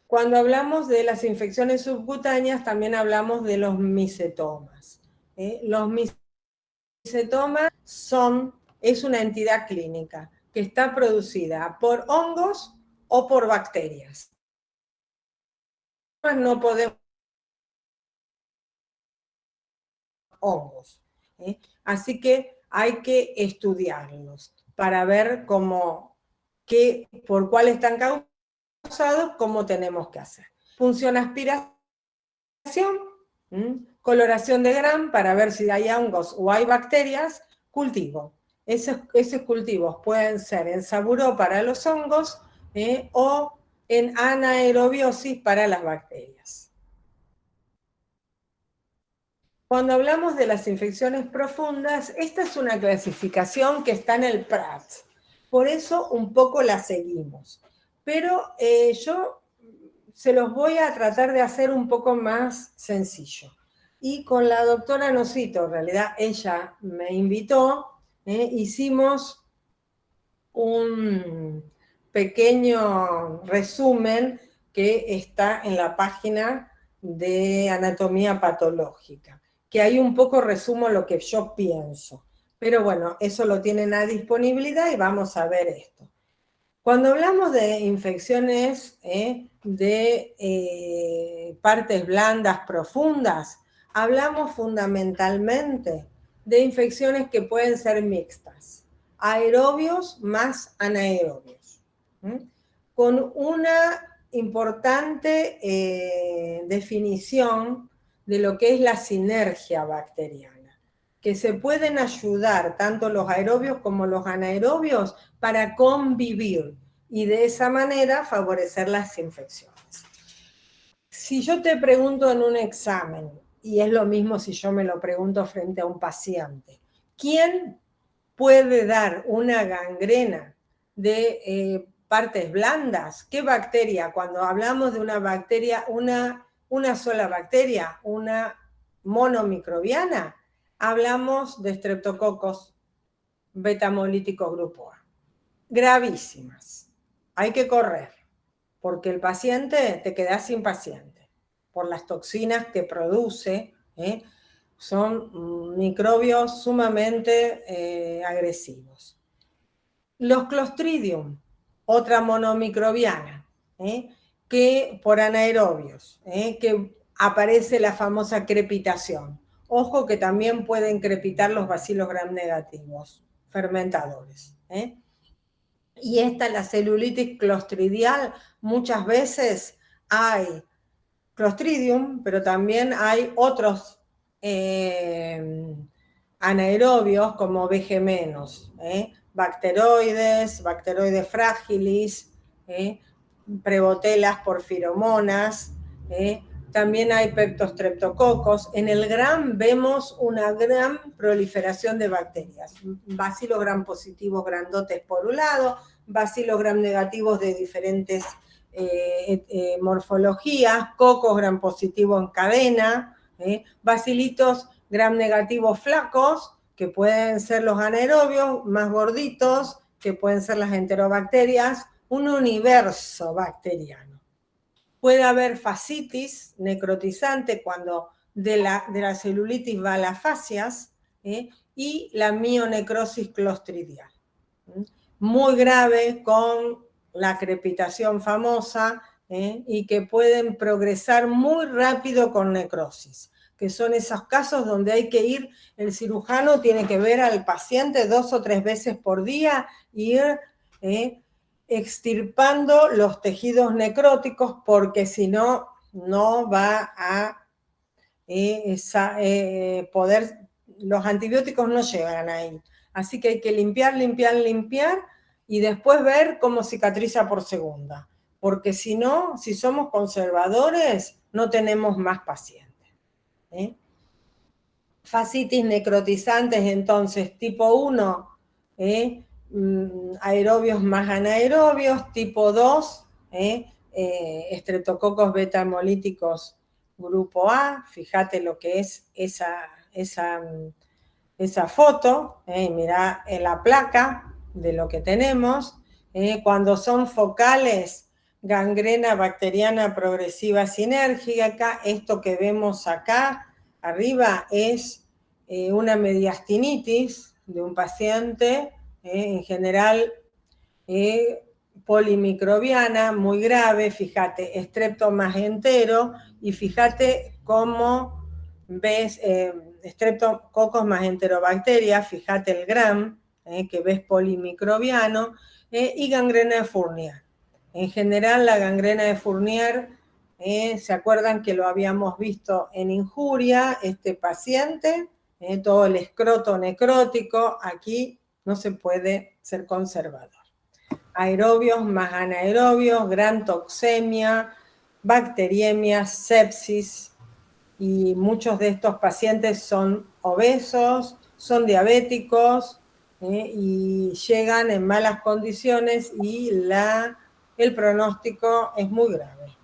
Cuando hablamos de las infecciones subcutáneas, también hablamos de los micetomas. Los micetomas es una entidad clínica que está producida por hongos o por bacterias. No podemos hongos. Así que hay que estudiarlos para ver por cuál están causados, cómo tenemos que hacer. Función aspiración, coloración de Gram para ver si hay hongos o hay bacterias, cultivo. Esos cultivos pueden ser en saburó para los hongos o en anaerobiosis para las bacterias. Cuando hablamos de las infecciones profundas, esta es una clasificación que está en el PRATS. Por eso un poco la seguimos. Pero yo se los voy a tratar de hacer un poco más sencillo. Y con la doctora Nocito, en realidad ella me invitó, hicimos un pequeño resumen que está en la página de anatomía patológica, que ahí un poco resumo lo que yo pienso. Pero bueno, eso lo tienen a disponibilidad y vamos a ver esto. Cuando hablamos de infecciones de partes blandas profundas, hablamos fundamentalmente de infecciones que pueden ser mixtas, aerobios más anaerobios, con una importante definición de lo que es la sinergia bacteriana, que se pueden ayudar tanto los aerobios como los anaerobios para convivir y de esa manera favorecer las infecciones. Si yo te pregunto en un examen, y es lo mismo si yo me lo pregunto frente a un paciente, ¿quién puede dar una gangrena de partes blandas? ¿Qué bacteria? Cuando hablamos de una bacteria, una sola bacteria, una monomicrobiana, hablamos de estreptococos betamolíticos grupo A. Gravísimas. Hay que correr, porque el paciente te queda sin paciente, por las toxinas que produce, son microbios sumamente agresivos. Los Clostridium, otra monomicrobiana, que por anaerobios, que aparece la famosa crepitación. Ojo que también pueden crepitar los bacilos gram negativos, fermentadores. Y la celulitis clostridial, muchas veces hay Clostridium, pero también hay otros anaerobios como BG-, bacteroides fragilis, prebotelas porfiromonas, también hay pectostreptococos. En el Gram vemos una gran proliferación de bacterias. Bacillus gram positivos grandotes por un lado, Bacillus gram negativos de diferentes morfologías, cocos gram positivos en cadena, bacilitos gram negativos flacos, que pueden ser los anaerobios, más gorditos, que pueden ser las enterobacterias, un universo bacteriano. Puede haber fascitis necrotizante cuando de la celulitis va a las fascias, y la mionecrosis clostridial. Muy grave con la crepitación famosa, y que pueden progresar muy rápido con necrosis, que son esos casos donde hay que ir, el cirujano tiene que ver al paciente 2 o 3 veces por día, ir extirpando los tejidos necróticos, porque si no, no va a poder, los antibióticos no llegan ahí. Así que hay que limpiar, y después ver cómo cicatriza por segunda. Porque si no, si somos conservadores, no tenemos más pacientes. Fascitis necrotizantes, entonces, tipo 1, aerobios más anaerobios, tipo 2, estreptococos beta hemolíticos grupo A, fíjate lo que es esa foto, mirá en la placa de lo que tenemos, cuando son focales, gangrena bacteriana progresiva sinérgica, esto que vemos acá arriba es una mediastinitis de un paciente, en general polimicrobiana, muy grave, fíjate, estrepto más entero, y fíjate cómo ves estreptococos más enterobacterias, fíjate el Gram, que ves polimicrobiano, y gangrena de Fournier. En general, la gangrena de Fournier, ¿se acuerdan que lo habíamos visto en injuria? Este paciente, todo el escroto necrótico, aquí no se puede ser conservador. Aerobios más anaerobios, gran toxemia, bacteriemia, sepsis, y muchos de estos pacientes son obesos, son diabéticos, y llegan en malas condiciones, y el pronóstico es muy grave.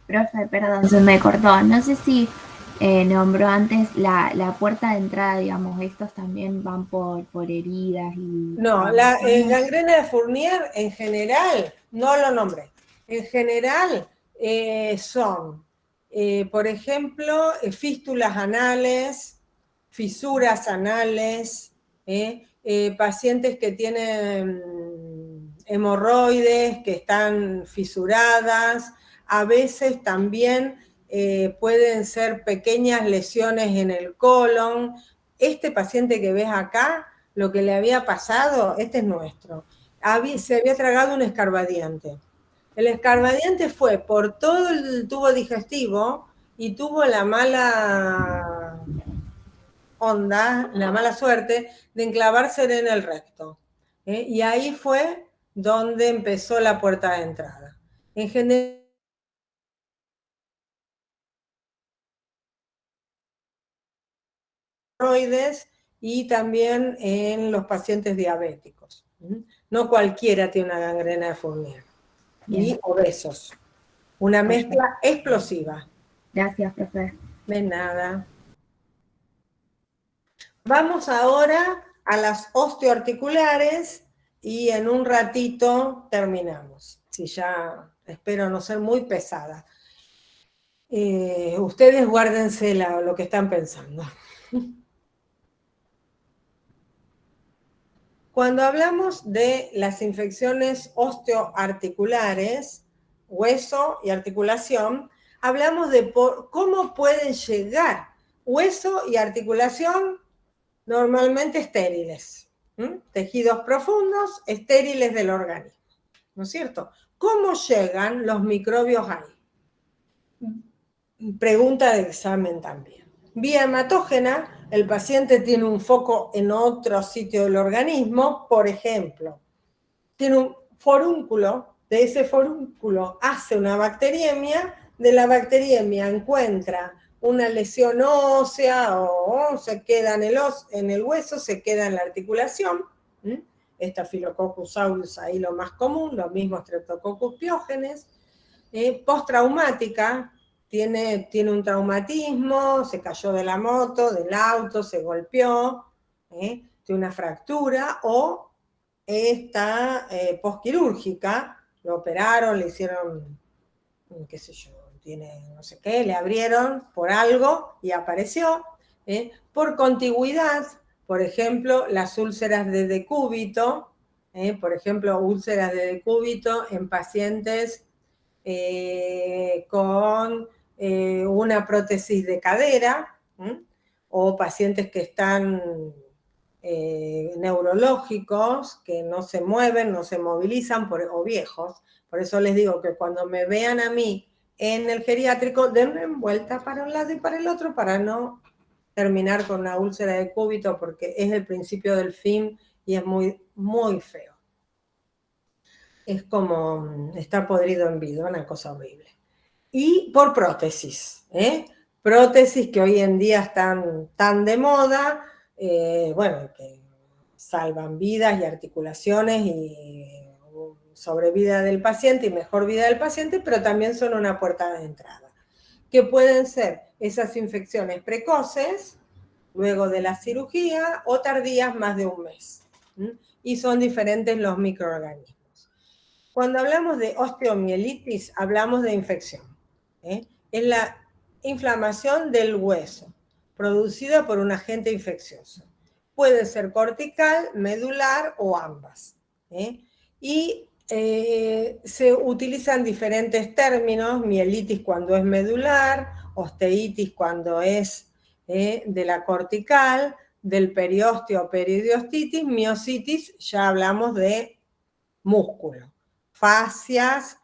Profe, perdón, se me cortó. No sé si nombró antes la puerta de entrada, digamos, estos también van por heridas y... No, la gangrena de Fournier en general, no lo nombré. En general son, por ejemplo, fístulas anales, fisuras anales, pacientes que tienen hemorroides, que están fisuradas, a veces también pueden ser pequeñas lesiones en el colon. Este paciente que ves acá, lo que le había pasado, este es nuestro, se había tragado un escarbadiente. El escarbadiente fue por todo el tubo digestivo y tuvo la mala onda, la mala suerte de enclavarse en el recto. Y ahí fue donde empezó la puerta de entrada. En general, y también en los pacientes diabéticos. No cualquiera tiene una gangrena de Fournier. Y obesos. Una mezcla explosiva. Gracias, profe. De nada. Vamos ahora a las osteoarticulares y en un ratito terminamos. Si ya espero no ser muy pesada. Ustedes guárdense lo que están pensando. Cuando hablamos de las infecciones osteoarticulares, hueso y articulación, hablamos de cómo pueden llegar hueso y articulación normalmente estériles, tejidos profundos, estériles del organismo, ¿no es cierto? ¿Cómo llegan los microbios ahí? Pregunta de examen también. Vía hematógena, el paciente tiene un foco en otro sitio del organismo, por ejemplo, tiene un forúnculo, de ese forúnculo hace una bacteriemia, de la bacteriemia encuentra una lesión ósea o se queda en el hueso, se queda en la articulación. Staphylococcus aureus ahí lo más común, lo mismo Streptococcus pyogenes. Postraumática, tiene un traumatismo, se cayó de la moto, del auto, se golpeó, tiene una fractura, o está posquirúrgica, lo operaron, le hicieron, qué sé yo, tiene no sé qué, le abrieron por algo y apareció. Por contigüidad, por ejemplo, las úlceras de decúbito, por ejemplo, úlceras de decúbito en pacientes con una prótesis de cadera, o pacientes que están neurológicos, que no se mueven, no se movilizan, o viejos. Por eso les digo que cuando me vean a mí en el geriátrico, denme vuelta para un lado y para el otro para no terminar con una úlcera de cúbito, porque es el principio del fin y es muy, muy feo. Es como estar podrido en vida, una cosa horrible. Y por prótesis, prótesis que hoy en día están tan de moda, bueno, que salvan vidas y articulaciones y sobrevida del paciente y mejor vida del paciente, pero también son una puerta de entrada, que pueden ser esas infecciones precoces, luego de la cirugía, o tardías más de un mes. Y son diferentes los microorganismos. Cuando hablamos de osteomielitis, hablamos de infección. Es la inflamación del hueso, producida por un agente infeccioso. Puede ser cortical, medular o ambas. Y se utilizan diferentes términos: mielitis cuando es medular, osteitis cuando es de la cortical, del periósteo o peridiostitis, miositis, ya hablamos de músculo, fascias,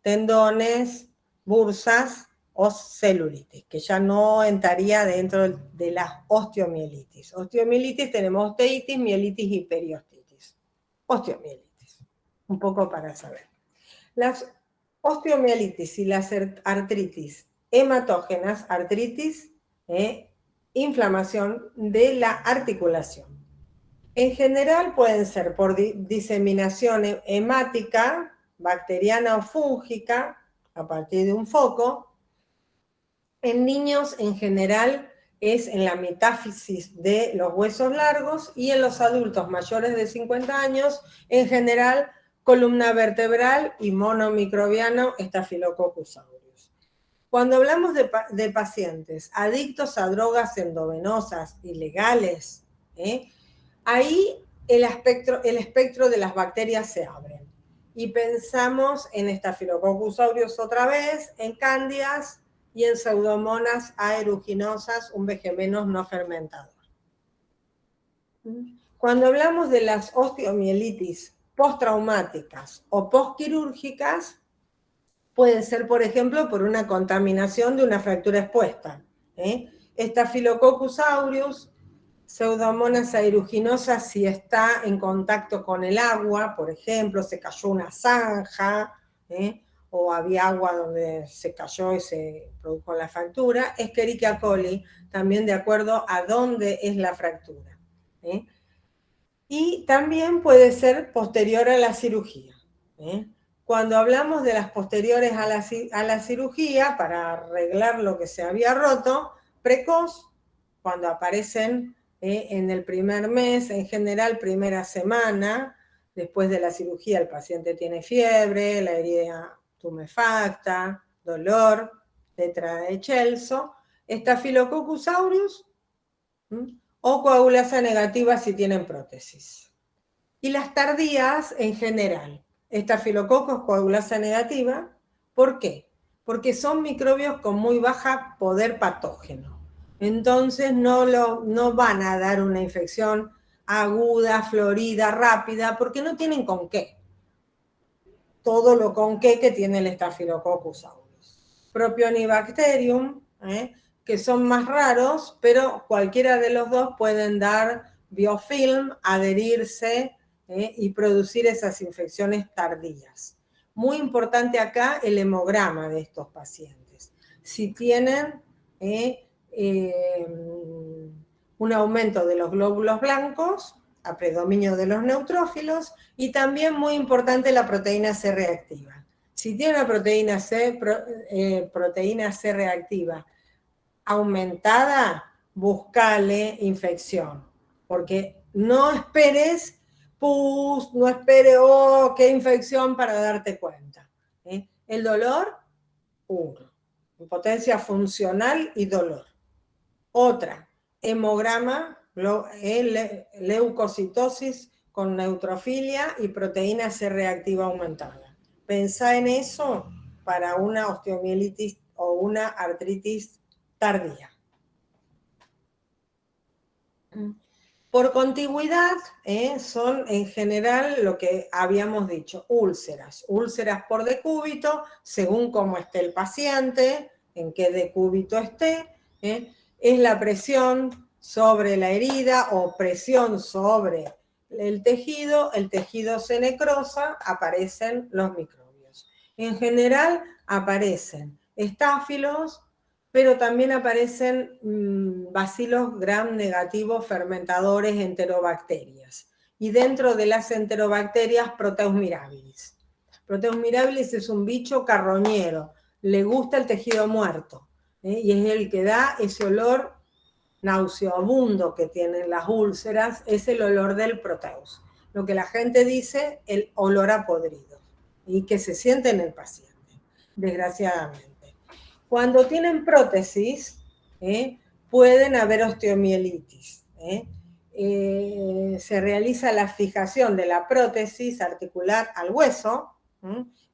tendones, bursas o celulitis, que ya no entraría dentro de las osteomielitis. Osteomielitis tenemos osteitis, mielitis y periostitis. Osteomielitis, un poco para saber. Las osteomielitis y las artritis hematógenas, artritis, inflamación de la articulación. En general pueden ser por diseminación hemática, bacteriana o fúngica, a partir de un foco. En niños, en general, es en la metáfisis de los huesos largos, y en los adultos mayores de 50 años, en general, columna vertebral y monomicrobiano Staphylococcus aureus. Cuando hablamos de pacientes adictos a drogas endovenosas ilegales, ahí el espectro de las bacterias se abre. Y pensamos en Staphylococcus aureus otra vez, en cándidas y en pseudomonas aeruginosas, un vegemenos no fermentador. Cuando hablamos de las osteomielitis postraumáticas o postquirúrgicas, puede ser, por ejemplo, por una contaminación de una fractura expuesta. Staphylococcus aureus, Pseudomonas aeruginosas si está en contacto con el agua, por ejemplo, se cayó una zanja, o había agua donde se cayó y se produjo la fractura. Escherichia coli, también de acuerdo a dónde es la fractura. Y también puede ser posterior a la cirugía. Cuando hablamos de las posteriores a la cirugía, para arreglar lo que se había roto, precoz, cuando aparecen en el primer mes, en general primera semana, después de la cirugía el paciente tiene fiebre, la herida tumefacta, dolor, letra de Celso, Staphylococcus aureus, o coagulasa negativa si tienen prótesis. Y las tardías en general, Staphylococcus coagulasa negativa, ¿por qué? Porque son microbios con muy baja poder patógeno. Entonces no van a dar una infección aguda, florida, rápida, porque no tienen con qué. Todo lo con qué que tiene el Staphylococcus aureus. Propionibacterium, que son más raros, pero cualquiera de los dos pueden dar biofilm, adherirse y producir esas infecciones tardías. Muy importante acá el hemograma de estos pacientes. Si tienen un aumento de los glóbulos blancos, a predominio de los neutrófilos, y también muy importante la proteína C reactiva. Si tiene una proteína C reactiva aumentada, buscale infección, porque no esperes pus, no esperes, oh, qué infección para darte cuenta. El dolor, uno, impotencia funcional y dolor. Otra, hemograma, leucocitosis con neutrofilia y proteína C reactiva aumentada. Pensá en eso para una osteomielitis o una artritis tardía. Por contigüidad, son en general lo que habíamos dicho, úlceras por decúbito, según cómo esté el paciente, en qué decúbito esté, es la presión sobre la herida o presión sobre el tejido se necrosa, aparecen los microbios. En general aparecen estáfilos, pero también aparecen bacilos gram negativos fermentadores enterobacterias. Y dentro de las enterobacterias, Proteus mirabilis. Proteus mirabilis es un bicho carroñero, le gusta el tejido muerto, y es el que da ese olor nauseabundo que tienen las úlceras, es el olor del Proteus. Lo que la gente dice, el olor a podrido, y que se siente en el paciente, desgraciadamente. Cuando tienen prótesis, pueden haber osteomielitis. Se realiza la fijación de la prótesis articular al hueso,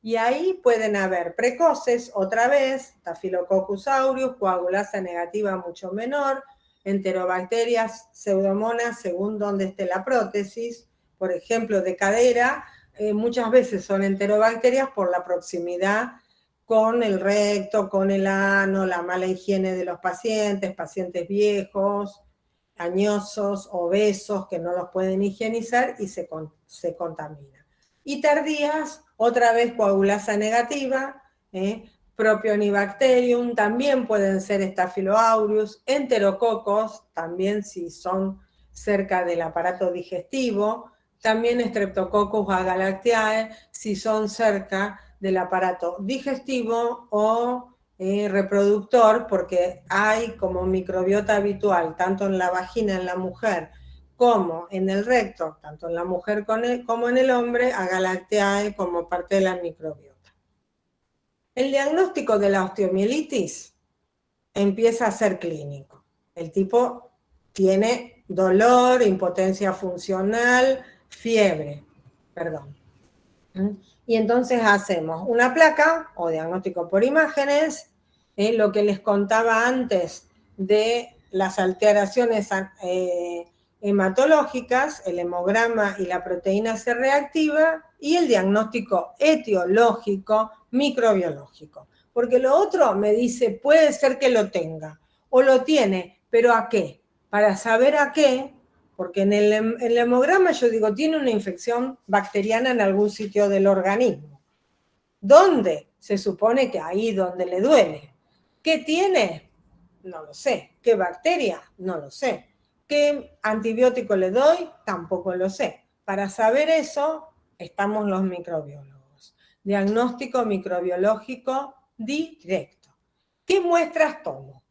y ahí pueden haber precoces, otra vez, Staphylococcus aureus, coagulasa negativa mucho menor, enterobacterias, pseudomonas, según donde esté la prótesis, por ejemplo, de cadera, muchas veces son enterobacterias por la proximidad con el recto, con el ano, la mala higiene de los pacientes viejos, añosos, obesos, que no los pueden higienizar y se contamina. Y tardías, otra vez coagulasa negativa, Propionibacterium, también pueden ser Staphylo aureus, enterococos, también si son cerca del aparato digestivo, también Streptococcus agalactiae, si son cerca del aparato digestivo o reproductor, porque hay como microbiota habitual, tanto en la vagina en la mujer como en el recto, tanto en la mujer como en el hombre, agalactiae como parte de la microbiota. El diagnóstico de la osteomielitis empieza a ser clínico. El tipo tiene dolor, impotencia funcional, fiebre, y entonces hacemos una placa o diagnóstico por imágenes, lo que les contaba antes de las alteraciones hematológicas, el hemograma y la proteína C reactiva, y el diagnóstico etiológico microbiológico. Porque lo otro me dice, puede ser que lo tenga, o lo tiene, pero ¿a qué? Para saber a qué, porque en el hemograma yo digo, tiene una infección bacteriana en algún sitio del organismo. ¿Dónde? Se supone que ahí donde le duele. ¿Qué tiene? No lo sé. ¿Qué bacteria? No lo sé. ¿Qué antibiótico le doy? Tampoco lo sé. Para saber eso, estamos los microbiólogos. Diagnóstico microbiológico directo. ¿Qué muestras tomo?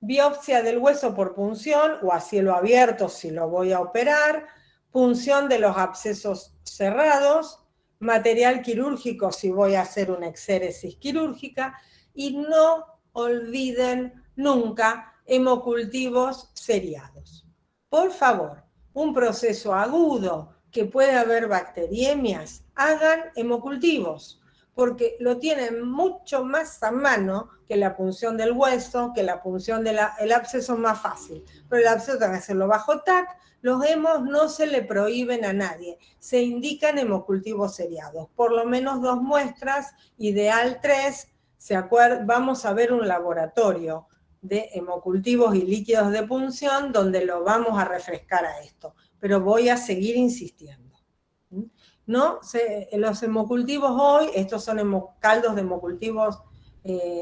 Biopsia del hueso por punción o a cielo abierto si lo voy a operar, punción de los abscesos cerrados, material quirúrgico si voy a hacer una exéresis quirúrgica, y no olviden nunca hemocultivos seriados. Por favor, un proceso agudo que puede haber bacteriemias, hagan hemocultivos, porque lo tienen mucho más a mano que la punción del hueso, que la punción del absceso más fácil. Pero el absceso hay que hacerlo bajo TAC, los hemos no se le prohíben a nadie, se indican hemocultivos seriados, por lo menos 2 muestras, ideal 3, vamos a ver un laboratorio de hemocultivos y líquidos de punción donde lo vamos a refrescar a esto, pero voy a seguir insistiendo. ¿No? Los hemocultivos hoy, estos son caldos de hemocultivos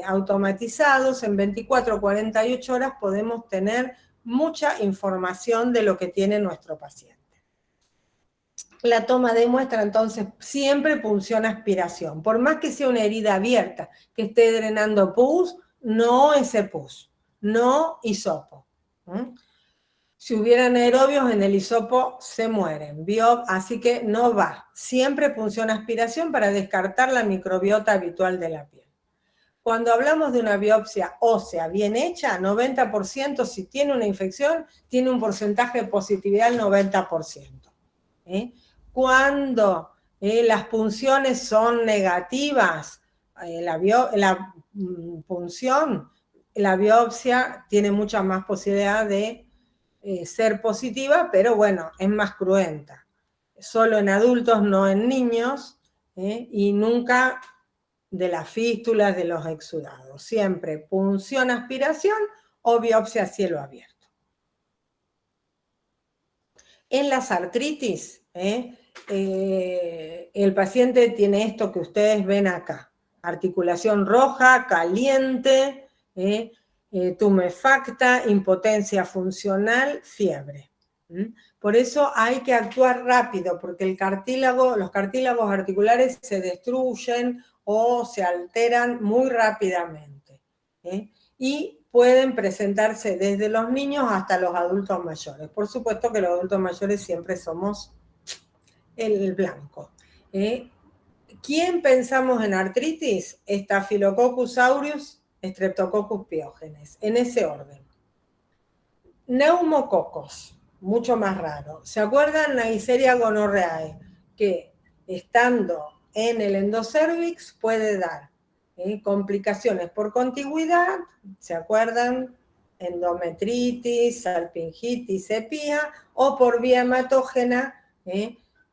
automatizados, en 24 o 48 horas podemos tener mucha información de lo que tiene nuestro paciente. La toma de muestra, entonces, siempre punción aspiración. Por más que sea una herida abierta, que esté drenando pus, no ese pus, no hisopo. Si hubieran aerobios en el hisopo, se mueren. Así que no va. Siempre punción aspiración para descartar la microbiota habitual de la piel. Cuando hablamos de una biopsia ósea bien hecha, 90%, si tiene una infección, tiene un porcentaje de positividad del 90%. Cuando las punciones son negativas, la punción, la biopsia tiene mucha más posibilidad de ser positiva, pero bueno, es más cruenta. Solo en adultos, no en niños, y nunca de las fístulas, de los exudados. Siempre punción, aspiración o biopsia a cielo abierto. En las artritis, el paciente tiene esto que ustedes ven acá. Articulación roja, caliente, tumefacta, impotencia funcional, fiebre. Por eso hay que actuar rápido, porque los cartílagos articulares se destruyen o se alteran muy rápidamente. Y pueden presentarse desde los niños hasta los adultos mayores. Por supuesto que los adultos mayores siempre somos el blanco. ¿Quién pensamos en artritis? Staphylococcus aureus, Streptococcus pyogenes, en ese orden. Neumococos, mucho más raro. ¿Se acuerdan Neisseria gonorrhoeae? Que estando en el endocérvix puede dar complicaciones por contigüidad, ¿se acuerdan? Endometritis, salpingitis, sepía, o por vía hematógena,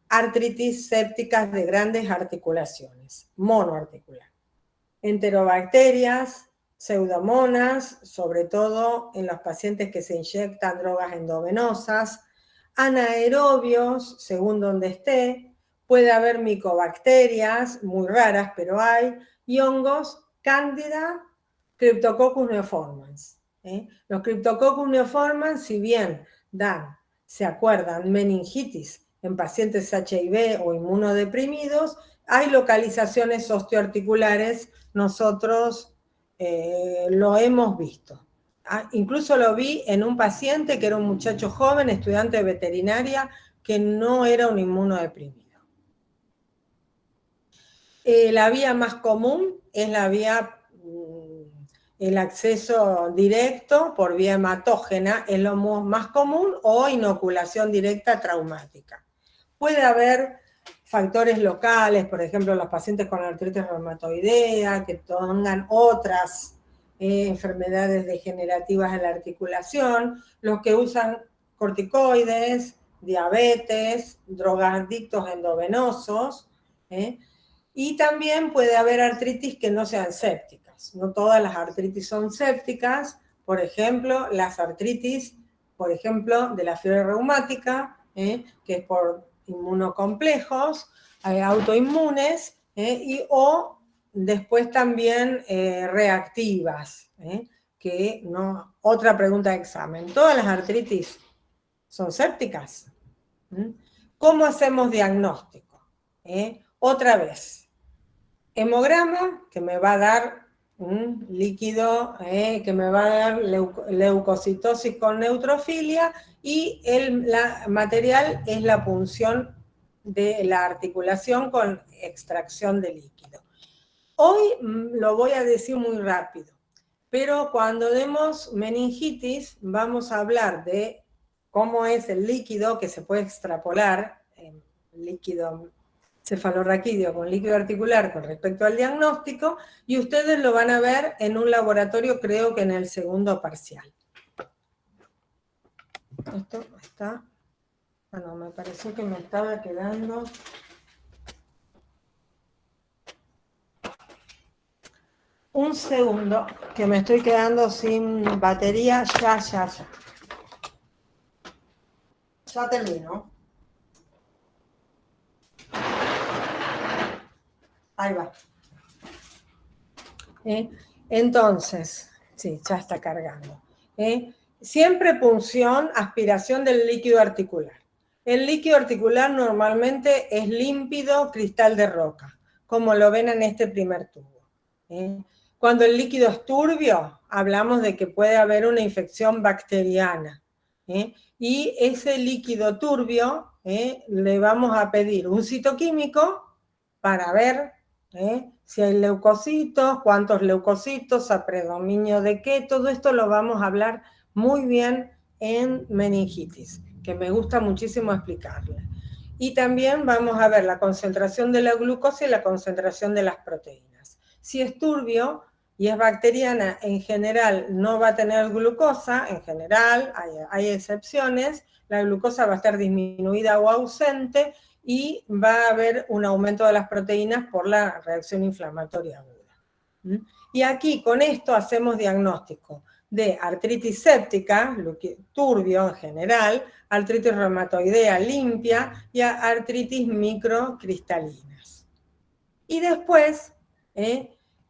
artritis sépticas de grandes articulaciones, monoarticular. Enterobacterias, pseudomonas, sobre todo en los pacientes que se inyectan drogas endovenosas, anaerobios, según donde esté, puede haber micobacterias, muy raras, pero hay, y hongos, cándida, Cryptococcus neoformans. Los Cryptococcus neoformans, si bien dan, se acuerdan, meningitis en pacientes HIV o inmunodeprimidos, hay localizaciones osteoarticulares, nosotros lo hemos visto. Incluso lo vi en un paciente que era un muchacho joven, estudiante de veterinaria, que no era un inmunodeprimido. La vía más común es la vía, el acceso directo por vía hematógena, es lo más común, o inoculación directa traumática. Puede haber factores locales, por ejemplo, los pacientes con artritis reumatoidea, que tengan otras enfermedades degenerativas en la articulación, los que usan corticoides, diabetes, drogadictos endovenosos, y también puede haber artritis que no sean sépticas. No todas las artritis son sépticas, por ejemplo, las artritis, por ejemplo, de la fiebre reumática, que es por inmunocomplejos, autoinmunes, o después también reactivas, que no. Otra pregunta de examen, ¿todas las artritis son sépticas? ¿Cómo hacemos diagnóstico? Otra vez, hemograma, que me va a dar un líquido, que me va a dar leucocitosis con neutrofilia, y el material es la punción de la articulación con extracción de líquido. Hoy lo voy a decir muy rápido, pero cuando demos meningitis vamos a hablar de cómo es el líquido que se puede extrapolar, líquido cefalorraquídeo con líquido articular con respecto al diagnóstico, y ustedes lo van a ver en un laboratorio, creo que en el segundo parcial. Esto está... Bueno, me pareció que me estaba quedando... Un segundo, que me estoy quedando sin batería. Ya. Ya termino. Ahí va. Entonces, sí, ya está cargando. Siempre punción, aspiración del líquido articular. El líquido articular normalmente es límpido, cristal de roca, como lo ven en este primer tubo. Cuando el líquido es turbio, hablamos de que puede haber una infección bacteriana. Y ese líquido turbio le vamos a pedir un citoquímico para ver si hay leucocitos, cuántos leucocitos, a predominio de qué, todo esto lo vamos a hablar muy bien en meningitis, que me gusta muchísimo explicarle. Y también vamos a ver la concentración de la glucosa y la concentración de las proteínas. Si es turbio y es bacteriana, en general no va a tener glucosa, en general, hay excepciones, la glucosa va a estar disminuida o ausente, y va a haber un aumento de las proteínas por la reacción inflamatoria aguda. Y aquí con esto hacemos diagnóstico de artritis séptica, turbio en general, artritis reumatoidea limpia y artritis microcristalinas. Y después,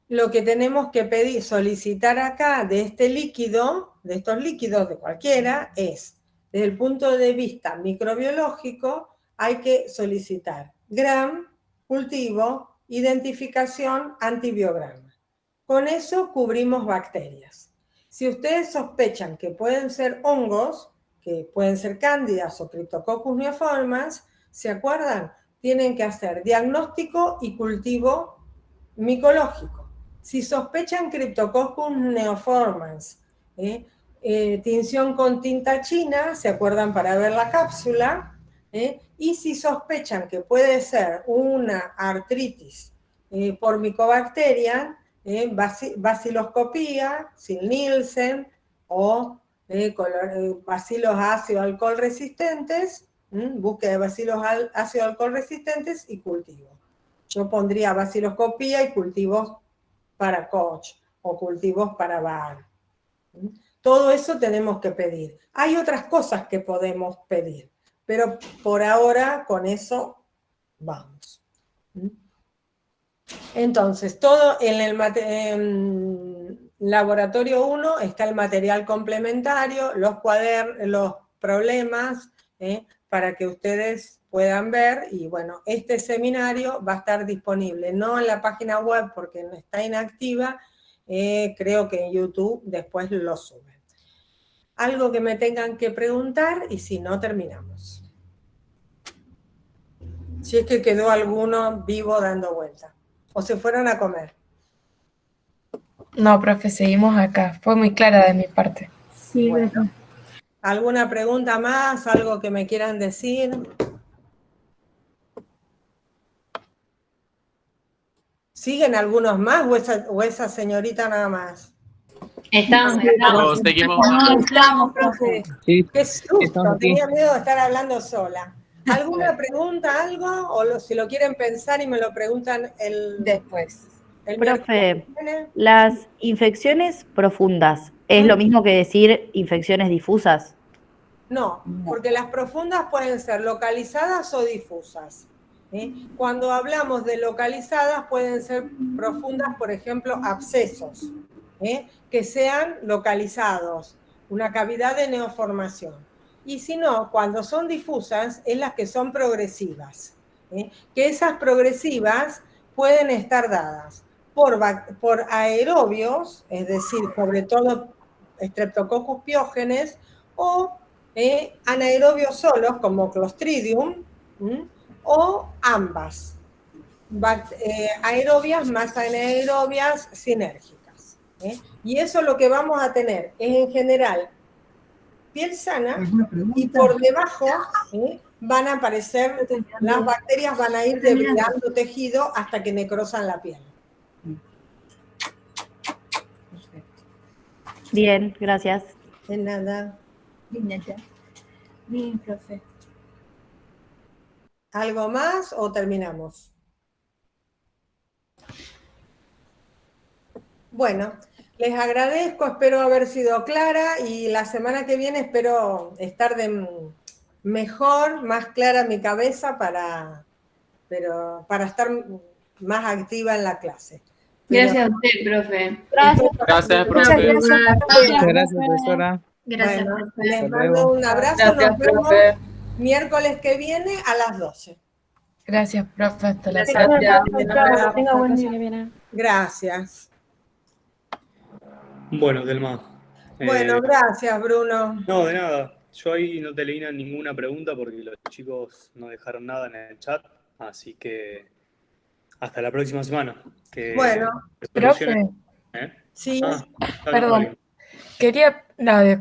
lo que tenemos que pedir, solicitar acá de este líquido, de estos líquidos de cualquiera, es, desde el punto de vista microbiológico, hay que solicitar GRAM, cultivo, identificación, antibiograma. Con eso cubrimos bacterias. Si ustedes sospechan que pueden ser hongos, que pueden ser cándidas o Cryptococcus neoformans, ¿se acuerdan? Tienen que hacer diagnóstico y cultivo micológico. Si sospechan Cryptococcus neoformans, tinción con tinta china, ¿se acuerdan para ver la cápsula? Y si sospechan que puede ser una artritis por micobacteria, baciloscopía, sin Nielsen, o bacilos ácido alcohol resistentes, búsqueda de bacilos ácido alcohol resistentes y cultivo. Yo pondría baciloscopía y cultivos para Koch o cultivos para Bar. Todo eso tenemos que pedir. Hay otras cosas que podemos pedir, pero por ahora con eso vamos. Entonces, todo en el laboratorio 1 está el material complementario, los cuadernos, los problemas, para que ustedes puedan ver. Y bueno, este seminario va a estar disponible, no en la página web porque no está inactiva, creo que en YouTube después lo suben. Algo que me tengan que preguntar y si no, terminamos. Si es que quedó alguno vivo dando vuelta. ¿O se fueron a comer? No, profe, seguimos acá. Fue muy clara de mi parte. Sí, bueno. ¿Alguna pregunta más? ¿Algo que me quieran decir? ¿Siguen algunos más o esa señorita nada más? Estamos. Estamos, profe. Sí, Qué susto, estamos aquí. tenía miedo de estar hablando sola. ¿Alguna pregunta, algo? O si lo quieren pensar y me lo preguntan Después. el Profe, miércoles. las infecciones profundas, ¿es lo mismo que decir infecciones difusas? No, porque las profundas pueden ser localizadas o difusas. Cuando hablamos de localizadas pueden ser profundas, por ejemplo, abscesos, que sean localizados, una cavidad de neoformación. Y si no, cuando son difusas, es las que son progresivas, que esas progresivas pueden estar dadas por aerobios, es decir, sobre todo Streptococcus piógenes, o anaerobios solos, como Clostridium, o ambas, aerobias más anaerobias sinérgicas. Y eso es lo que vamos a tener, es en general piel sana, y por debajo van a aparecer, las bacterias van a ir degradando tejido hasta que necrosan la piel. Bien, gracias. De nada. Bien, profe. ¿Algo más o terminamos? Bueno, les agradezco, espero haber sido clara y la semana que viene espero estar mejor, más clara mi cabeza para estar más activa en la clase. Gracias a usted, profe. Gracias. Gracias, Muchas profe. gracias. Gracias, profesora. Gracias, Bueno, profe. les Hasta mando luego. un abrazo, Gracias, nos vemos profe. miércoles que viene a las 12. Gracias, profe. Hasta la Gracias. próxima. Chao, tenga buen día. Gracias. Bueno, Telma. Bueno, gracias, Bruno. No, de nada. Yo ahí no te leí ninguna pregunta porque los chicos no dejaron nada en el chat. Así que hasta la próxima semana. Que Bueno, Profe, sí. perdón. Quería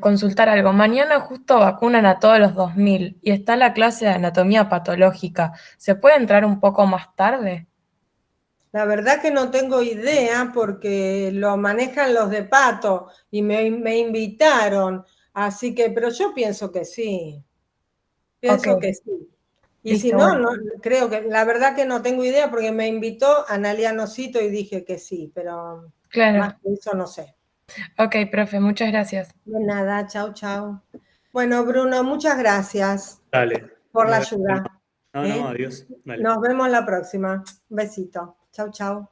consultar algo. Mañana justo vacunan a todos los 2000 y está la clase de anatomía patológica. ¿Se puede entrar un poco más tarde? La verdad que no tengo idea porque lo manejan los de Pato y me invitaron, así que, pero yo pienso que sí. Pienso Ok. que sí. Y Listo, si no, bueno. no, creo que, la verdad que no tengo idea porque me invitó Analia Nocito y dije que sí, pero Claro. más que eso no sé. Ok, profe, muchas gracias. De nada, chau, chau. Bueno, Bruno, muchas gracias Dale. por la ayuda. No, adiós. Dale. Nos vemos la próxima. Un besito. Chau, chau.